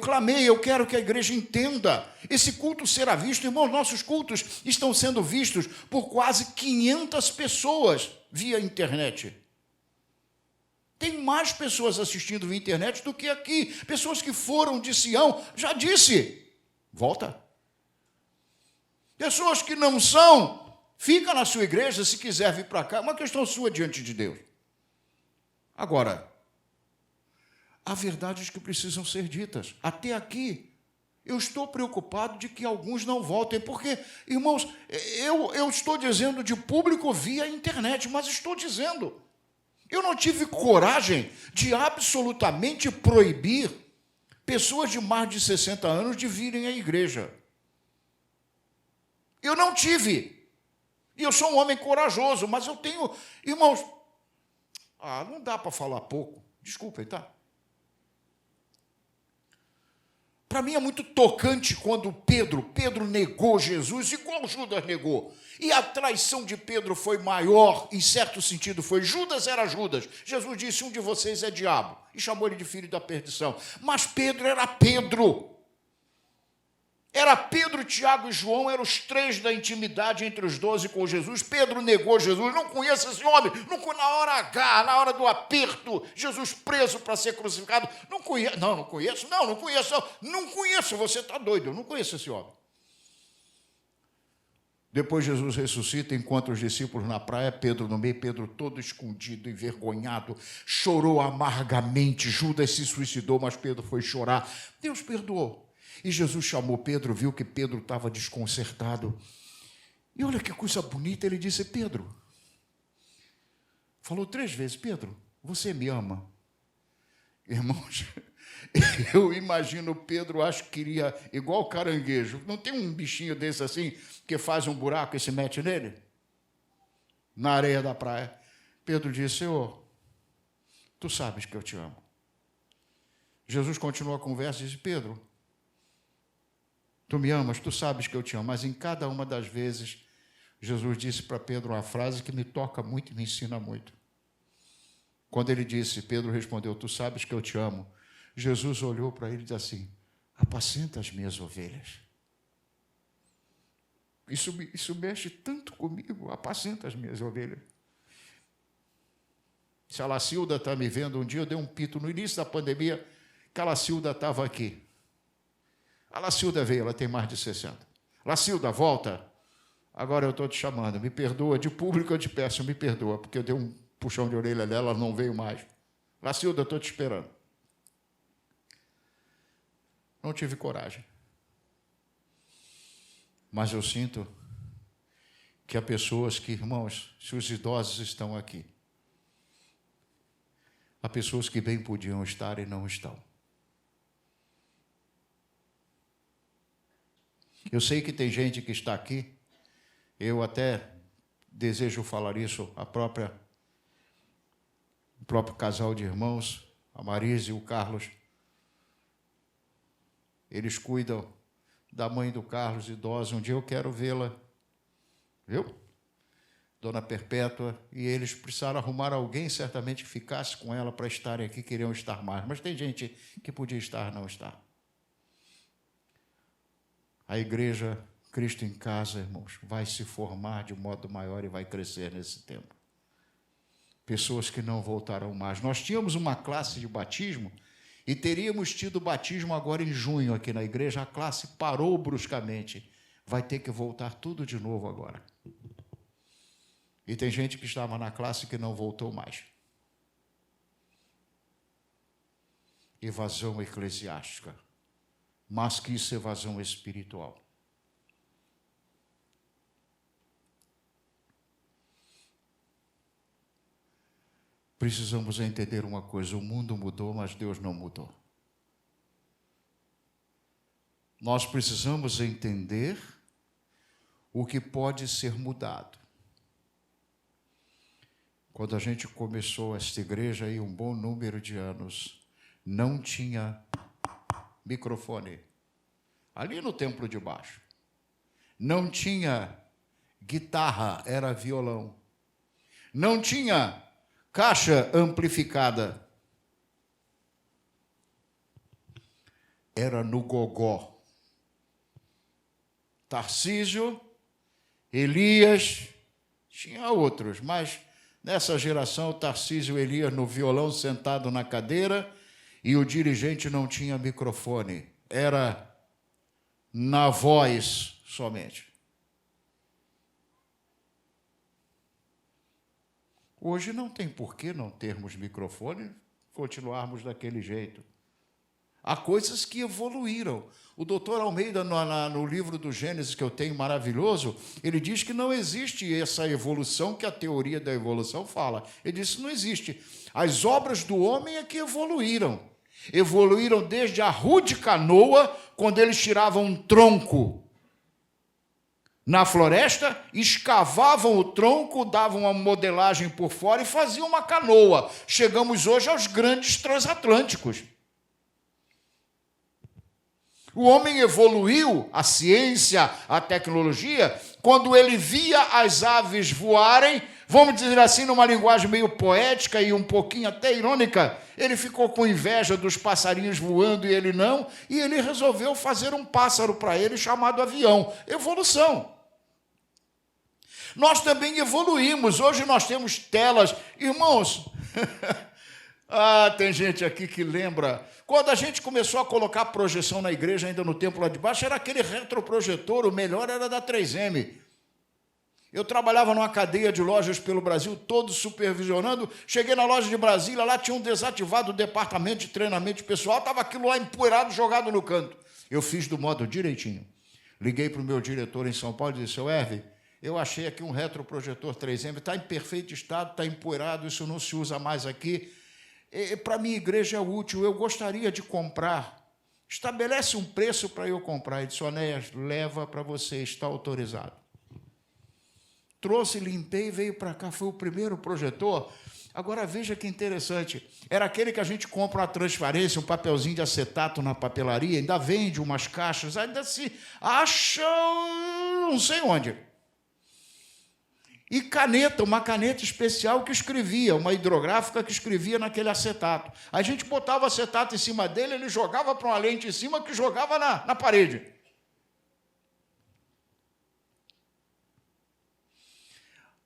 clamei, eu quero que a igreja entenda. Esse culto será visto, irmãos, nossos cultos estão sendo vistos por quase 500 pessoas via internet. Tem mais pessoas assistindo via internet do que aqui. Pessoas que foram de Sião, já disse, volta. Pessoas que não são... Fica na sua igreja, se quiser vir para cá, é uma questão sua diante de Deus. Agora, há verdades que precisam ser ditas. Até aqui, eu estou preocupado de que alguns não voltem, porque, irmãos, eu estou dizendo de público via internet, mas estou dizendo, eu não tive coragem de absolutamente proibir pessoas de mais de 60 anos de virem à igreja. Eu não tive. E eu sou um homem corajoso, mas eu tenho... Irmãos, não dá para falar pouco. Desculpem, tá? Para mim é muito tocante quando Pedro negou Jesus, igual Judas negou. E a traição de Pedro foi maior, em certo sentido foi. Judas era Judas. Jesus disse, um de vocês é diabo. E chamou ele de filho da perdição. Mas Pedro era Pedro. Era Pedro, Tiago e João, eram os três da intimidade entre os 12 com Jesus. Pedro negou Jesus, não conheço esse homem, na hora H, na hora do aperto, Jesus preso para ser crucificado. Não conheço, você está doido, eu não conheço esse homem. Depois Jesus ressuscita, encontra os discípulos na praia, Pedro no meio, Pedro todo escondido, envergonhado, chorou amargamente. Judas se suicidou, mas Pedro foi chorar. Deus perdoou. E Jesus chamou Pedro, viu que Pedro estava desconcertado. E olha que coisa bonita, ele disse: Pedro, falou 3 vezes: Pedro, você me ama? Irmãos, eu imagino Pedro, acho que queria, igual caranguejo. Não tem um bichinho desse assim, que faz um buraco e se mete nele? Na areia da praia. Pedro disse: Senhor, tu sabes que eu te amo. Jesus continuou a conversa e disse: Pedro, tu me amas, tu sabes que eu te amo. Mas em cada uma das vezes, Jesus disse para Pedro uma frase que me toca muito e me ensina muito. Quando ele disse, Pedro respondeu: tu sabes que eu te amo. Jesus olhou para ele e disse assim: apacenta as minhas ovelhas. Isso mexe tanto comigo, apacenta as minhas ovelhas. Se a Lacilda está me vendo, um dia eu dei um pito no início da pandemia, que a Lacilda estava aqui. A Lacilda veio, ela tem mais de 60. Lacilda, volta. Agora eu estou te chamando, me perdoa, de público eu te peço, me perdoa, porque eu dei um puxão de orelha dela, ela não veio mais. Lacilda, eu estou te esperando. Não tive coragem. Mas eu sinto que há pessoas que, irmãos, se os idosos estão aqui, há pessoas que bem podiam estar e não estão. Eu sei que tem gente que está aqui, eu até desejo falar isso, o próprio casal de irmãos, a Marisa e o Carlos, eles cuidam da mãe do Carlos, idosa. Um dia eu quero vê-la, viu? Dona Perpétua, e eles precisaram arrumar alguém, certamente, que ficasse com ela para estarem aqui, queriam estar mais. Mas tem gente que podia estar, não está. A igreja Cristo em Casa, irmãos, vai se formar de modo maior e vai crescer nesse tempo. Pessoas que não voltarão mais. Nós tínhamos uma classe de batismo e teríamos tido batismo agora em junho aqui na igreja. A classe parou bruscamente. Vai ter que voltar tudo de novo agora. E tem gente que estava na classe que não voltou mais. Evasão eclesiástica. Mais que isso, evasão espiritual. Precisamos entender uma coisa: o mundo mudou, mas Deus não mudou. Nós precisamos entender o que pode ser mudado. Quando a gente começou esta igreja, aí um bom número de anos, não tinha microfone. Ali no templo de baixo. Não tinha guitarra, era violão. Não tinha caixa amplificada. Era no gogó. Tarcísio, Elias, tinha outros, mas nessa geração, Tarcísio e Elias no violão, sentado na cadeira, e o dirigente não tinha microfone. Era na voz somente. Hoje não tem por que não termos microfone, continuarmos daquele jeito. Há coisas que evoluíram. O doutor Almeida, no livro do Gênesis, que eu tenho maravilhoso, ele diz que não existe essa evolução que a teoria da evolução fala. Ele diz que não existe. As obras do homem é que evoluíram. Evoluíram desde a rude canoa, quando eles tiravam um tronco na floresta, escavavam o tronco, davam uma modelagem por fora e faziam uma canoa. Chegamos hoje aos grandes transatlânticos. O homem evoluiu, a ciência, a tecnologia, quando ele via as aves voarem, vamos dizer assim, numa linguagem meio poética e um pouquinho até irônica, ele ficou com inveja dos passarinhos voando e ele não, e ele resolveu fazer um pássaro para ele chamado avião. Evolução. Nós também evoluímos. Hoje nós temos telas. Irmãos, tem gente aqui que lembra. Quando a gente começou a colocar projeção na igreja, ainda no templo lá de baixo, era aquele retroprojetor, o melhor era da 3M. Eu trabalhava numa cadeia de lojas pelo Brasil todo, supervisionando. Cheguei na loja de Brasília, lá tinha um desativado o departamento de treinamento pessoal, estava aquilo lá empoeirado, jogado no canto. Eu fiz do modo direitinho. Liguei para o meu diretor em São Paulo e disse: seu Herve, eu achei aqui um retroprojetor 3M, está em perfeito estado, está empoeirado, isso não se usa mais aqui. Para a minha igreja é útil, eu gostaria de comprar. Estabelece um preço para eu comprar. Ele disse: Onéas, leva para você, está autorizado. Trouxe, limpei, veio para cá, foi o primeiro projetor. Agora, veja que interessante. Era aquele que a gente compra uma transparência, um papelzinho de acetato na papelaria, ainda vende umas caixas, ainda se acha não sei onde. E caneta, uma caneta especial que escrevia, uma hidrográfica que escrevia naquele acetato. A gente botava o acetato em cima dele, ele jogava para uma lente em cima que jogava na parede.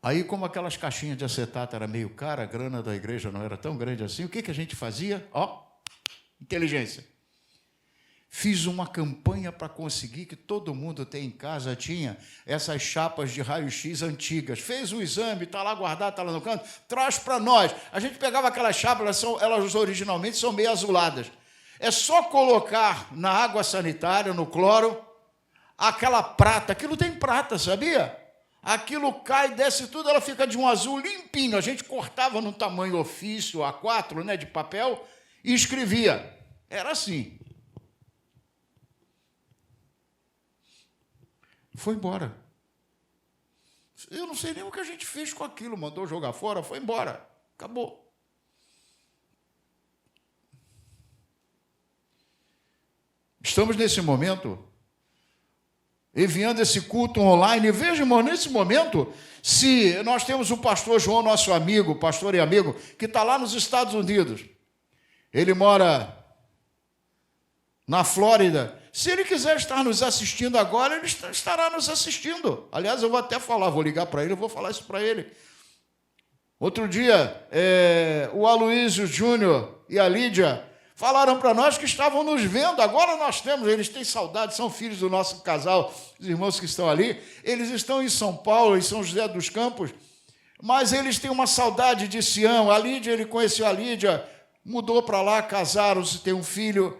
Aí, como aquelas caixinhas de acetato era meio cara, a grana da igreja não era tão grande assim, o que a gente fazia? Inteligência. Fiz uma campanha para conseguir que todo mundo tem em casa, tinha essas chapas de raio-x antigas. Fez o exame, está lá guardado, está lá no canto, traz para nós. A gente pegava aquelas chapas, elas originalmente são meio azuladas. É só colocar na água sanitária, no cloro, aquela prata, aquilo tem prata, sabia? Aquilo cai, desce tudo, ela fica de um azul limpinho. A gente cortava no tamanho ofício, A4, né, de papel, e escrevia. Era assim. Foi embora. Eu não sei nem o que a gente fez com aquilo, mandou jogar fora, foi embora. Acabou. Estamos nesse momento enviando esse culto online. Veja, irmão, nesse momento, se nós temos o pastor João, nosso amigo, pastor e amigo, que está lá nos Estados Unidos. Ele mora na Flórida. Se ele quiser estar nos assistindo agora, ele estará nos assistindo. Aliás, eu vou até falar, vou ligar para ele, eu vou falar isso para ele. Outro dia, o Aloysio Júnior e a Lídia falaram para nós que estavam nos vendo. Agora nós temos, eles têm saudade, são filhos do nosso casal, os irmãos que estão ali. Eles estão em São Paulo, em São José dos Campos, mas eles têm uma saudade de Sião. A Lídia, ele conheceu a Lídia, mudou para lá, casaram-se, tem um filho.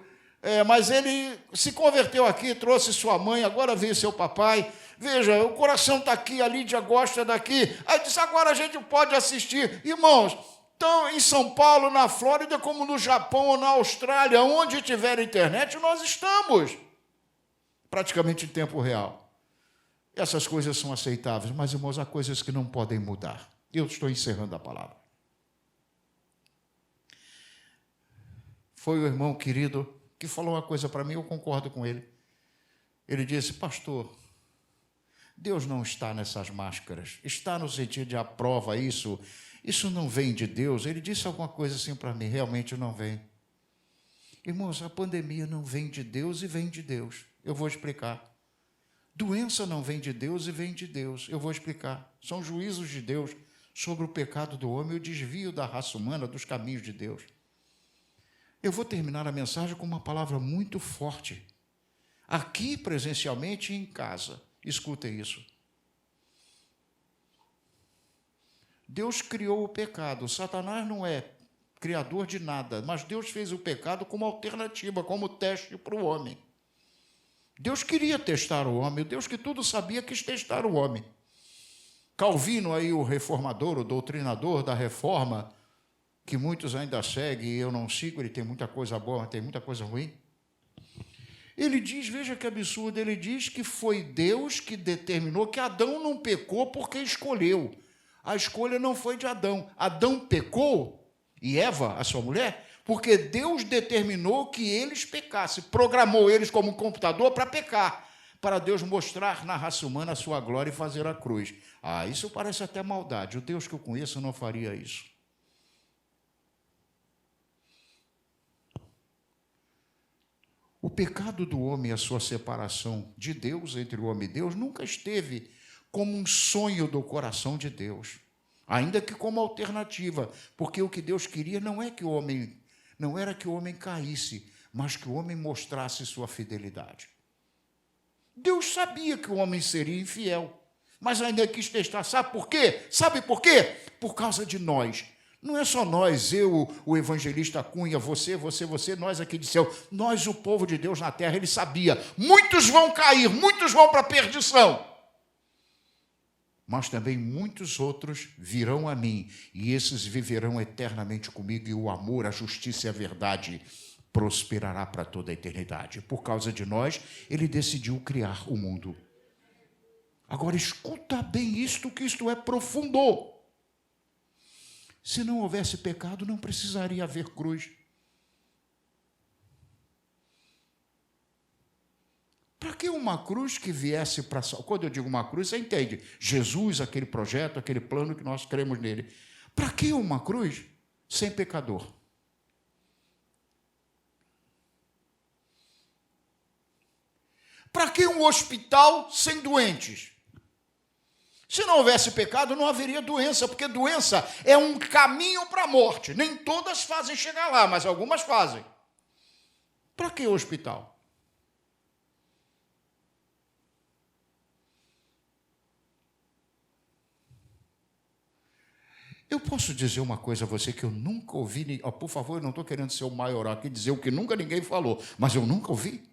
Mas ele se converteu aqui, trouxe sua mãe, agora veio seu papai. Veja, o coração está aqui, a Lídia gosta daqui. Aí disse: agora a gente pode assistir. Irmãos, então, em São Paulo, na Flórida, como no Japão ou na Austrália, onde tiver internet, nós estamos praticamente em tempo real. Essas coisas são aceitáveis, mas, irmãos, há coisas que não podem mudar. Eu estou encerrando a palavra. Foi o irmão querido que falou uma coisa para mim, eu concordo com ele. Ele disse: pastor, Deus não está nessas máscaras, está no sentido de aprova isso não vem de Deus. Ele disse alguma coisa assim para mim, realmente não vem. Irmãos, a pandemia não vem de Deus e vem de Deus. Eu vou explicar. Doença não vem de Deus e vem de Deus. Eu vou explicar. São juízos de Deus sobre o pecado do homem e o desvio da raça humana dos caminhos de Deus. Eu vou terminar a mensagem com uma palavra muito forte. Aqui, presencialmente, e em casa. Escutem isso. Deus criou o pecado. Satanás não é criador de nada, mas Deus fez o pecado como alternativa, como teste para o homem. Deus queria testar o homem, o Deus que tudo sabia quis testar o homem. Calvino, aí, o reformador, o doutrinador da reforma, que muitos ainda seguem e eu não sigo, ele tem muita coisa boa, mas tem muita coisa ruim. Ele diz, veja que absurdo, ele diz que foi Deus que determinou que Adão não pecou porque escolheu. A escolha não foi de Adão. Adão pecou, e Eva, a sua mulher, porque Deus determinou que eles pecassem, programou eles como um computador para pecar, para Deus mostrar na raça humana a sua glória e fazer a cruz. Isso parece até maldade. O Deus que eu conheço não faria isso. O pecado do homem e a sua separação de Deus, entre o homem e Deus, nunca esteve como um sonho do coração de Deus, ainda que como alternativa, porque o que Deus queria não era que o homem caísse, mas que o homem mostrasse sua fidelidade. Deus sabia que o homem seria infiel. Mas ainda quis testar. Sabe por quê? Sabe por quê? Por causa de nós. Não é só nós, eu, o evangelista Cunha, você, nós aqui de céu. Nós, o povo de Deus na terra, ele sabia. Muitos vão cair, muitos vão para a perdição. Mas também muitos outros virão a mim, e esses viverão eternamente comigo, e o amor, a justiça e a verdade prosperará para toda a eternidade. Por causa de nós, ele decidiu criar o mundo. Agora, escuta bem isto, que isto é profundo. Se não houvesse pecado, não precisaria haver cruz. Para que uma cruz que viesse para... Quando eu digo uma cruz, você entende. Jesus, aquele projeto, aquele plano que nós cremos nele. Para que uma cruz sem pecador? Para que um hospital sem doentes? Se não houvesse pecado, não haveria doença, porque doença é um caminho para a morte. Nem todas fazem chegar lá, mas algumas fazem. Para que hospital? Eu posso dizer uma coisa a você que eu nunca ouvi, por favor, eu não estou querendo ser o maioral aqui, dizer o que nunca ninguém falou, mas eu nunca ouvi.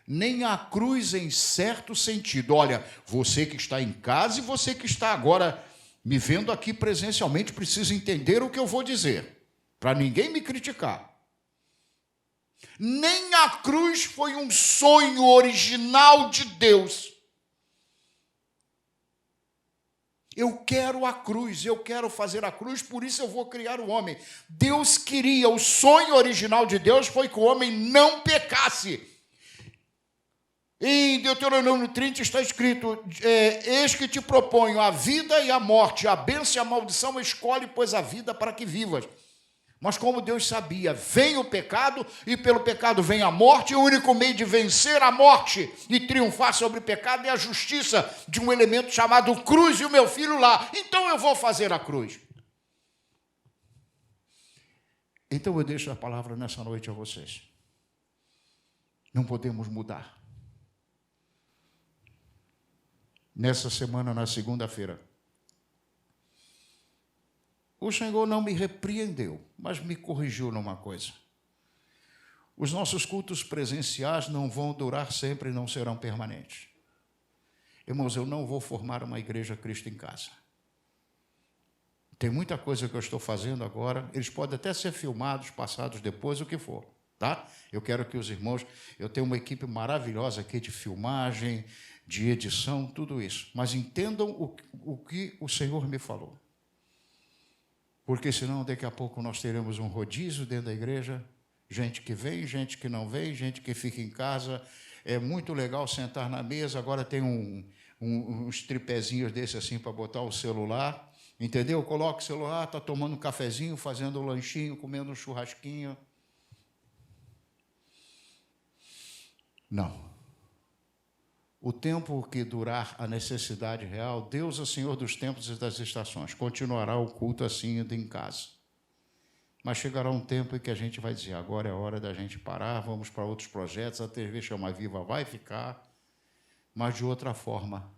Nem a cruz em certo sentido. Olha, você que está em casa e você que está agora me vendo aqui presencialmente precisa entender o que eu vou dizer, para ninguém me criticar. Nem a cruz foi um sonho original de Deus. Eu quero a cruz, eu quero fazer a cruz, por isso eu vou criar o homem. Deus queria, o sonho original de Deus foi que o homem não pecasse. Em Deuteronômio 30 está escrito, eis que te proponho a vida e a morte, a bênção e a maldição, escolhe, pois, a vida para que vivas. Mas como Deus sabia, vem o pecado, e pelo pecado vem a morte, e o único meio de vencer a morte e triunfar sobre o pecado é a justiça de um elemento chamado cruz, e o meu filho lá. Então eu vou fazer a cruz. Então eu deixo a palavra nessa noite a vocês. Não podemos mudar. Nessa semana, na segunda-feira, o Senhor não me repreendeu, mas me corrigiu numa coisa. Os nossos cultos presenciais não vão durar sempre e não serão permanentes. Irmãos, eu não vou formar uma igreja Cristo em casa. Tem muita coisa que eu estou fazendo agora, eles podem até ser filmados, passados depois, o que for, tá? Eu quero que os irmãos... Eu tenho uma equipe maravilhosa aqui de filmagem, de edição, tudo isso. Mas entendam o que o Senhor me falou. Porque senão daqui a pouco nós teremos um rodízio dentro da igreja, gente que vem, gente que não vem, gente que fica em casa. É muito legal sentar na mesa, agora tem uns tripézinhos desse assim para botar o celular, entendeu? Coloca o celular, está tomando um cafezinho, fazendo um lanchinho, comendo um churrasquinho. Não. O tempo que durar a necessidade real, Deus é Senhor dos tempos e das estações. Continuará o culto assim indo em casa. Mas chegará um tempo em que a gente vai dizer, agora é hora da gente parar, vamos para outros projetos, a TV Chama Viva vai ficar, mas de outra forma.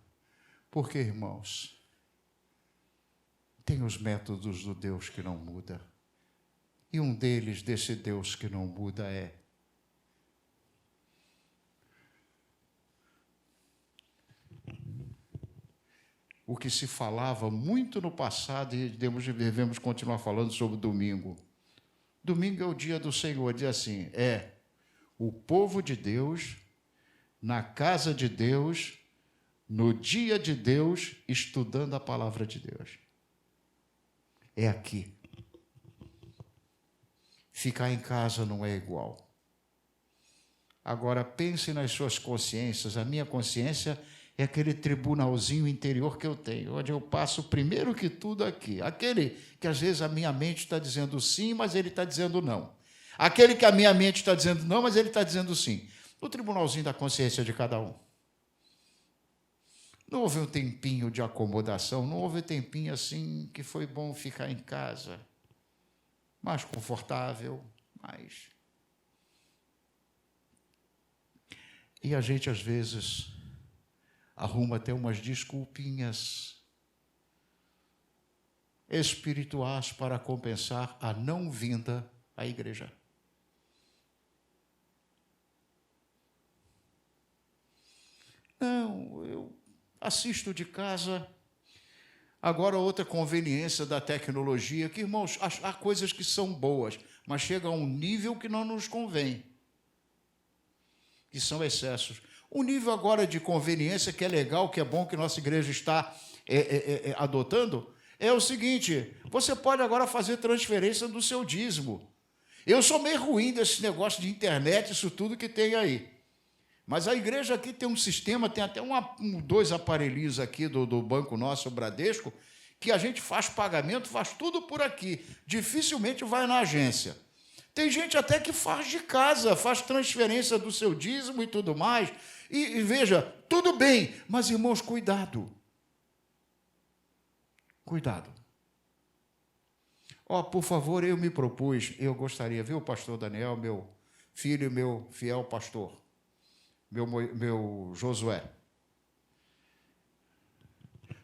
Porque, irmãos, tem os métodos do Deus que não muda. E um deles, desse Deus que não muda, é o que se falava muito no passado e devemos continuar falando sobre o domingo. Domingo é o dia do Senhor, diz assim, o povo de Deus, na casa de Deus, no dia de Deus, estudando a palavra de Deus. É aqui. Ficar em casa não é igual. Agora, pense nas suas consciências. A minha consciência é aquele tribunalzinho interior que eu tenho, onde eu passo primeiro que tudo aqui. Aquele que às vezes a minha mente está dizendo sim, mas ele está dizendo não. Aquele que a minha mente está dizendo não, mas ele está dizendo sim. O tribunalzinho da consciência de cada um. Não houve um tempinho de acomodação, não houve um tempinho assim que foi bom ficar em casa, mais confortável, mais... E a gente, às vezes, arruma até umas desculpinhas espirituais para compensar a não vinda à igreja. Não, eu assisto de casa. Agora, outra conveniência da tecnologia, que, irmãos, há coisas que são boas, mas chega a um nível que não nos convém, que são excessos. O nível agora de conveniência, que é legal, que é bom, que nossa igreja está adotando, é o seguinte: você pode agora fazer transferência do seu dízimo. Eu sou meio ruim desse negócio de internet, isso tudo que tem aí. Mas a igreja aqui tem um sistema, tem até dois aparelhos aqui do banco nosso, o Bradesco, que a gente faz pagamento, faz tudo por aqui. Dificilmente vai na agência. Tem gente até que faz de casa, faz transferência do seu dízimo e tudo mais. E veja, tudo bem, mas, irmãos, cuidado. Cuidado. Por favor, eu me propus, eu gostaria, viu, pastor Daniel, meu filho, meu fiel pastor, meu Josué.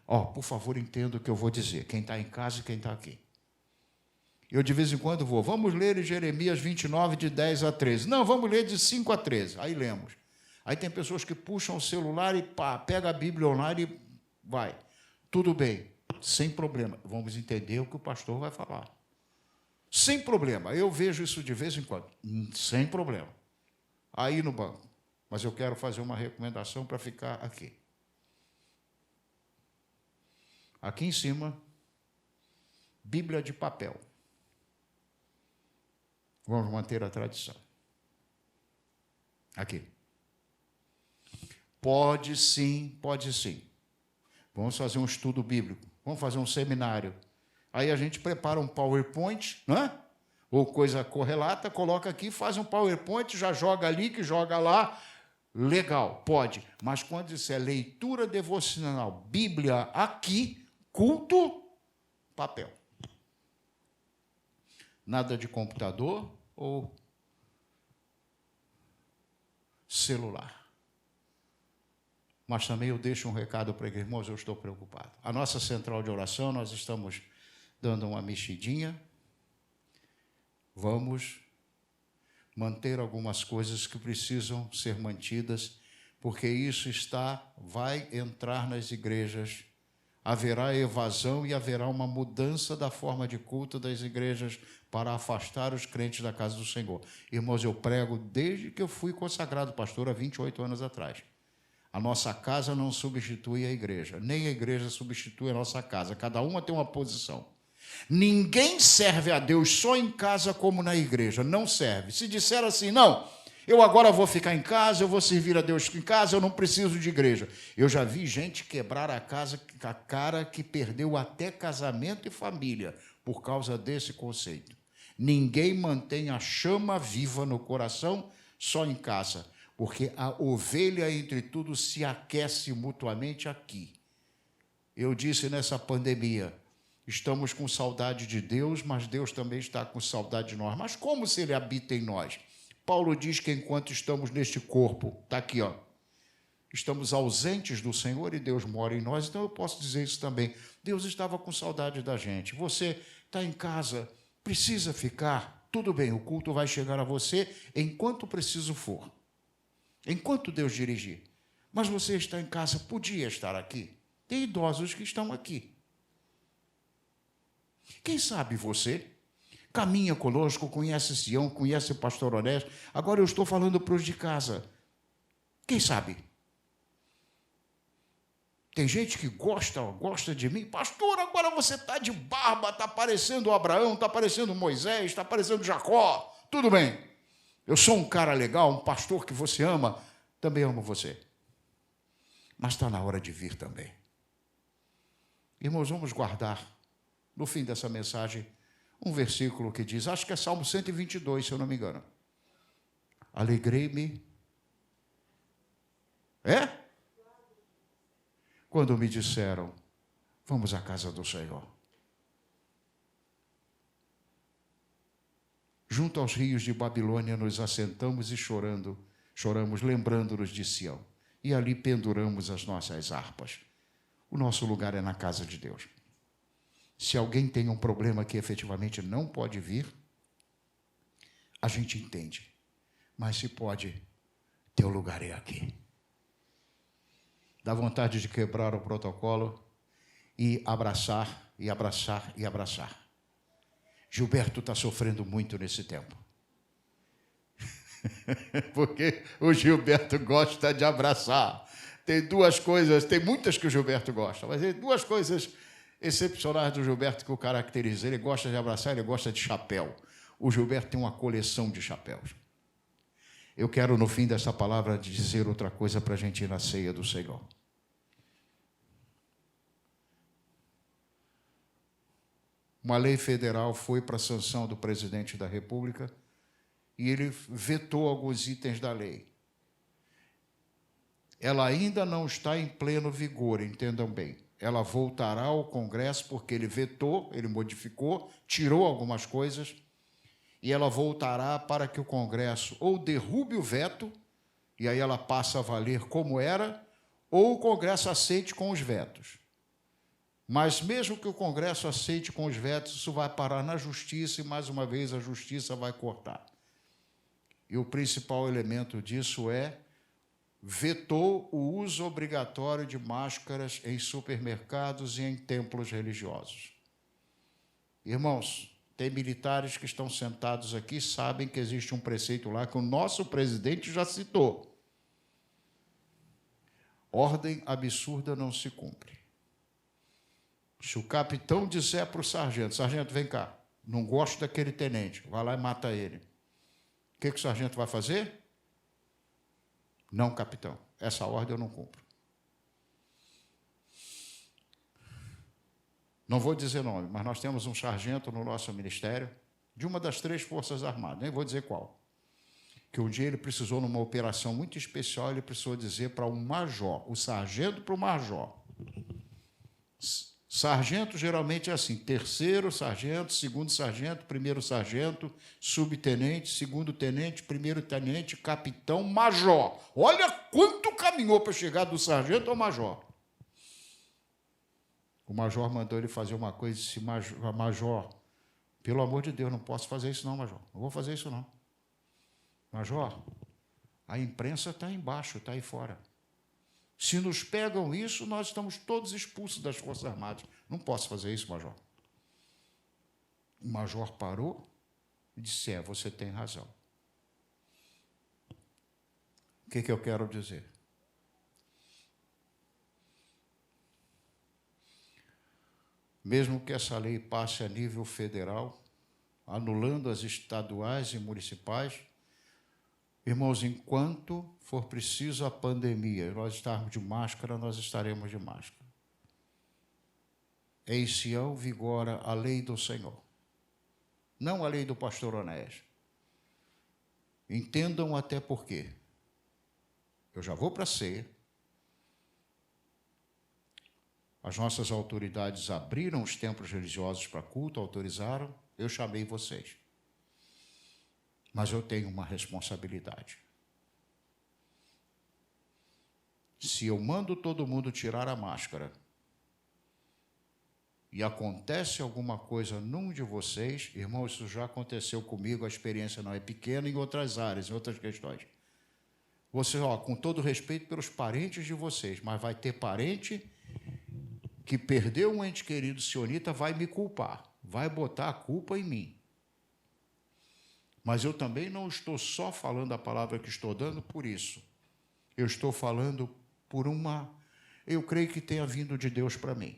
Por favor, entenda o que eu vou dizer, quem está em casa e quem está aqui. Eu, de vez em quando, vamos ler em Jeremias 29, de 10 a 13. Não, vamos ler de 5 a 13. Aí lemos. Aí tem pessoas que puxam o celular e pega a Bíblia online e vai. Tudo bem, sem problema. Vamos entender o que o pastor vai falar. Sem problema. Eu vejo isso de vez em quando. Sem problema. Aí no banco. Mas eu quero fazer uma recomendação para ficar aqui. Aqui em cima, Bíblia de papel. Vamos manter a tradição. Aqui. Pode sim, pode sim. Vamos fazer um estudo bíblico. Vamos fazer um seminário. Aí a gente prepara um PowerPoint, não é? Ou coisa correlata, coloca aqui, faz um PowerPoint, já joga ali, que joga lá. Legal, pode. Mas quando isso é leitura devocional, Bíblia aqui, culto, papel. Nada de computador ou celular. Mas também eu deixo um recado para a igreja, irmãos, eu estou preocupado. A nossa central de oração, nós estamos dando uma mexidinha. Vamos manter algumas coisas que precisam ser mantidas, porque isso vai entrar nas igrejas. Haverá evasão e haverá uma mudança da forma de culto das igrejas para afastar os crentes da casa do Senhor. Irmãos, eu prego desde que eu fui consagrado pastor há 28 anos atrás. A nossa casa não substitui a igreja, nem a igreja substitui a nossa casa. Cada uma tem uma posição. Ninguém serve a Deus só em casa como na igreja. Não serve. Se disser assim, não, eu agora vou ficar em casa, eu vou servir a Deus em casa, eu não preciso de igreja. Eu já vi gente quebrar a cara que perdeu até casamento e família por causa desse conceito. Ninguém mantém a chama viva no coração só em casa, porque a ovelha, entre tudo, se aquece mutuamente aqui. Eu disse nessa pandemia, estamos com saudade de Deus, mas Deus também está com saudade de nós. Mas como se Ele habita em nós? Paulo diz que enquanto estamos neste corpo, está aqui, estamos ausentes do Senhor e Deus mora em nós, então eu posso dizer isso também. Deus estava com saudade da gente. Você está em casa, precisa ficar, tudo bem, o culto vai chegar a você enquanto preciso for. Enquanto Deus dirigir. Mas você está em casa, podia estar aqui. Tem idosos que estão aqui. Quem sabe você caminha conosco, conhece Sião, conhece o pastor Honesto. Agora eu estou falando para os de casa. Quem sabe? Tem gente que gosta de mim. Pastor, agora você está de barba, está parecendo Abraão, está parecendo Moisés, está parecendo Jacó. Tudo bem. Eu sou um cara legal, um pastor que você ama. Também amo você. Mas está na hora de vir também. Irmãos, vamos guardar, no fim dessa mensagem, um versículo que diz, acho que é Salmo 122, se eu não me engano. Alegrei-me. Quando me disseram, vamos à casa do Senhor. Junto aos rios de Babilônia nos assentamos e chorando choramos lembrando-nos de Sião, e ali penduramos as nossas harpas. O nosso lugar é na casa de Deus. Se alguém tem um problema que efetivamente não pode vir, a gente entende. Mas se pode, teu lugar é aqui. Dá vontade de quebrar o protocolo e abraçar, e abraçar, e abraçar. Gilberto está sofrendo muito nesse tempo. Porque o Gilberto gosta de abraçar. Tem duas coisas, tem muitas que o Gilberto gosta, mas tem duas coisas excepcionais do Gilberto que o caracterizam. Ele gosta de abraçar, ele gosta de chapéu. O Gilberto tem uma coleção de chapéus. Eu quero, no fim dessa palavra, dizer outra coisa para a gente ir na ceia do Senhor. Uma lei federal foi para a sanção do presidente da República e ele vetou alguns itens da lei. Ela ainda não está em pleno vigor, entendam bem. Ela voltará ao Congresso porque ele vetou, ele modificou, tirou algumas coisas, e ela voltará para que o Congresso ou derrube o veto, e aí ela passa a valer como era, ou o Congresso aceite com os vetos. Mas mesmo que o Congresso aceite com os vetos, isso vai parar na Justiça, e mais uma vez a Justiça vai cortar. E o principal elemento disso é vetou o uso obrigatório de máscaras em supermercados e em templos religiosos. Irmãos, tem militares que estão sentados aqui, sabem que existe um preceito lá que o nosso presidente já citou. Ordem absurda não se cumpre. Se o capitão disser para o sargento, sargento, vem cá, não gosto daquele tenente, vai lá e mata ele. O que o sargento vai fazer? Não, capitão, essa ordem eu não cumpro. Não vou dizer nome, mas nós temos um sargento no nosso ministério, de uma das 3 Forças Armadas, nem vou dizer qual, que um dia ele precisou, numa operação muito especial, ele precisou dizer para um major, o sargento para o major. Sargento geralmente é assim, 3º sargento, 2º sargento, 1º sargento, subtenente, 2º tenente, 1º tenente, capitão, major. Olha quanto caminhou para chegar do sargento ao major. O major mandou ele fazer uma coisa e disse, major, pelo amor de Deus, não posso fazer isso não, major. Não vou fazer isso não. Major, a imprensa está embaixo, está aí fora. Se nos pegam isso, nós estamos todos expulsos das Forças Armadas. Não posso fazer isso, major. O major parou e disse, você tem razão. O que eu quero dizer? Mesmo que essa lei passe a nível federal, anulando as estaduais e municipais, irmãos, enquanto for preciso a pandemia, nós estarmos de máscara, nós estaremos de máscara. Em Sião vigora a lei do Senhor, não a lei do pastor Onés. Entendam até por quê. Eu já vou para a ceia. As nossas autoridades abriram os templos religiosos para culto, autorizaram, eu chamei vocês. Mas eu tenho uma responsabilidade. Se eu mando todo mundo tirar a máscara e acontece alguma coisa num de vocês, irmãos, isso já aconteceu comigo, a experiência não é pequena, em outras áreas, em outras questões. Vocês, com todo respeito pelos parentes de vocês, mas vai ter parente que perdeu um ente querido sionita, vai me culpar, vai botar a culpa em mim. Mas eu também não estou só falando a palavra que estou dando por isso. Eu estou falando por eu creio que tenha vindo de Deus para mim.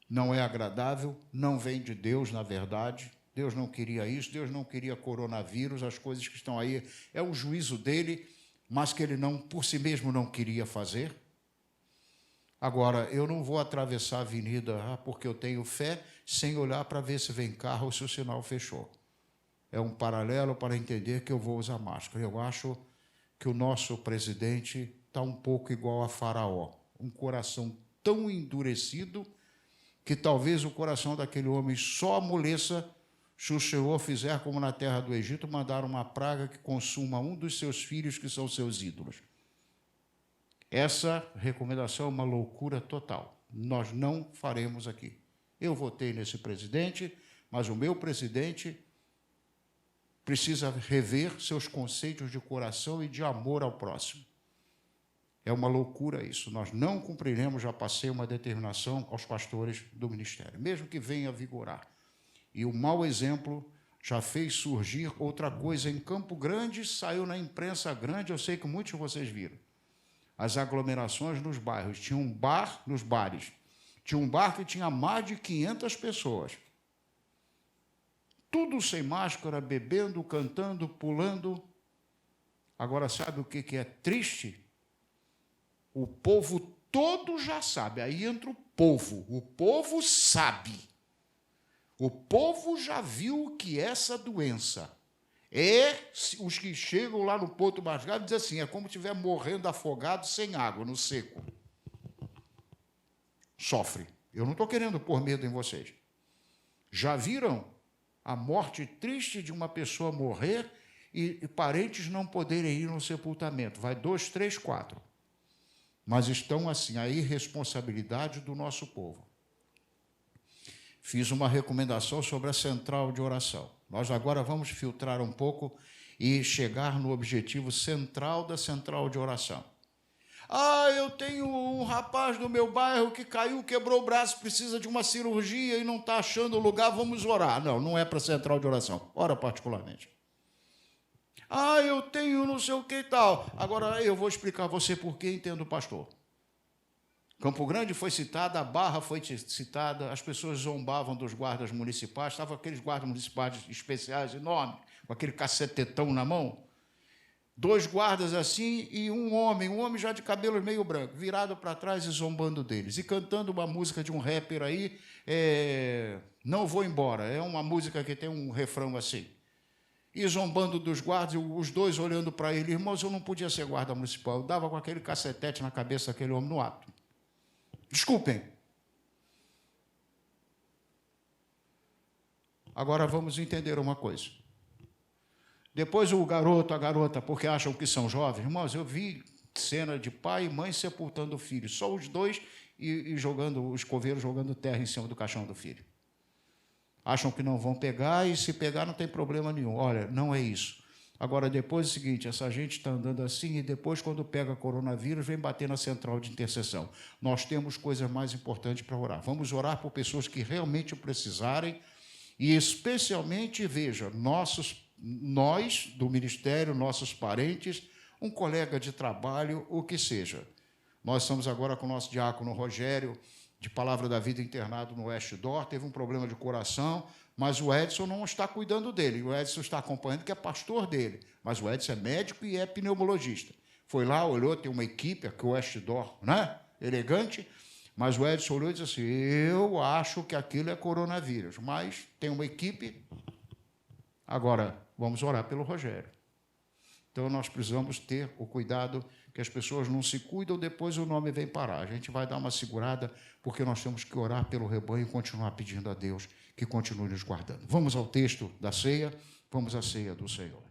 Não é agradável, não vem de Deus, na verdade. Deus não queria isso, Deus não queria coronavírus, as coisas que estão aí, é o juízo dele, mas que ele não, por si mesmo não queria fazer. Agora, eu não vou atravessar a avenida porque eu tenho fé, sem olhar para ver se vem carro ou se o sinal fechou. É um paralelo para entender que eu vou usar máscara. Eu acho que o nosso presidente está um pouco igual a Faraó, um coração tão endurecido que talvez o coração daquele homem só amoleça se o Senhor fizer como na terra do Egito, mandar uma praga que consuma um dos seus filhos, que são seus ídolos. Essa recomendação é uma loucura total. Nós não faremos aqui. Eu votei nesse presidente, mas o meu presidente precisa rever seus conceitos de coração e de amor ao próximo. É uma loucura isso. Nós não cumpriremos, já passei uma determinação aos pastores do ministério, mesmo que venha vigorar. E o mau exemplo já fez surgir outra coisa. Em Campo Grande, saiu na imprensa grande, eu sei que muitos de vocês viram, as aglomerações nos bairros. Tinha um bar nos bares. Tinha um bar que tinha mais de 500 pessoas. Tudo sem máscara, bebendo, cantando, pulando. Agora, sabe o que é triste? O povo todo já sabe. Aí entra o povo. O povo sabe. O povo já viu que essa doença os que chegam lá no ponto mais grave dizem assim, é como se estiver morrendo afogado sem água, no seco. Sofre. Eu não estou querendo pôr medo em vocês. Já viram a morte triste de uma pessoa morrer e parentes não poderem ir no sepultamento? Vai 2, 3, 4. Mas estão assim, a irresponsabilidade do nosso povo. Fiz uma recomendação sobre a central de oração. Nós agora vamos filtrar um pouco e chegar no objetivo central da central de oração. Eu tenho um rapaz do meu bairro que caiu, quebrou o braço, precisa de uma cirurgia e não está achando lugar, vamos orar. Não, não é para central de oração. Ora particularmente. Eu tenho não sei o que e tal. Agora eu vou explicar a você por que entendo o pastor. Campo Grande foi citada, a Barra foi citada, as pessoas zombavam dos guardas municipais, estavam aqueles guardas municipais especiais enormes, com aquele cacetetão na mão. 2 guardas assim e um homem já de cabelo meio branco, virado para trás e zombando deles, e cantando uma música de um rapper aí, Não Vou Embora, é uma música que tem um refrão assim. E zombando dos guardas, os 2 olhando para ele, irmãos, eu não podia ser guarda municipal, eu dava com aquele cacetete na cabeça daquele homem no ato. Desculpem. Agora vamos entender uma coisa. Depois o garoto, a garota, porque acham que são jovens, irmãos, eu vi cena de pai e mãe sepultando o filho, só os 2 e jogando, os coveiros jogando terra em cima do caixão do filho. Acham que não vão pegar e se pegar não tem problema nenhum. Olha, não é isso. Agora, depois é o seguinte, essa gente está andando assim e depois, quando pega coronavírus, vem bater na central de intercessão. Nós temos coisas mais importantes para orar. Vamos orar por pessoas que realmente precisarem e, especialmente, veja, nós, do ministério, nossos parentes, um colega de trabalho, o que seja. Nós estamos agora com o nosso diácono Rogério, de Palavra da Vida, internado no Westdor, teve um problema de coração, mas o Edson não está cuidando dele, o Edson está acompanhando, que é pastor dele, mas o Edson é médico e é pneumologista. Foi lá, olhou, tem uma equipe, aqui o Westdor, né? Elegante, mas o Edson olhou e disse assim, eu acho que aquilo é coronavírus, mas tem uma equipe. Agora, vamos orar pelo Rogério. Então, nós precisamos ter o cuidado que as pessoas não se cuidam, depois o nome vem parar. A gente vai dar uma segurada, porque nós temos que orar pelo rebanho e continuar pedindo a Deus que continue nos guardando. Vamos ao texto da ceia, vamos à ceia do Senhor.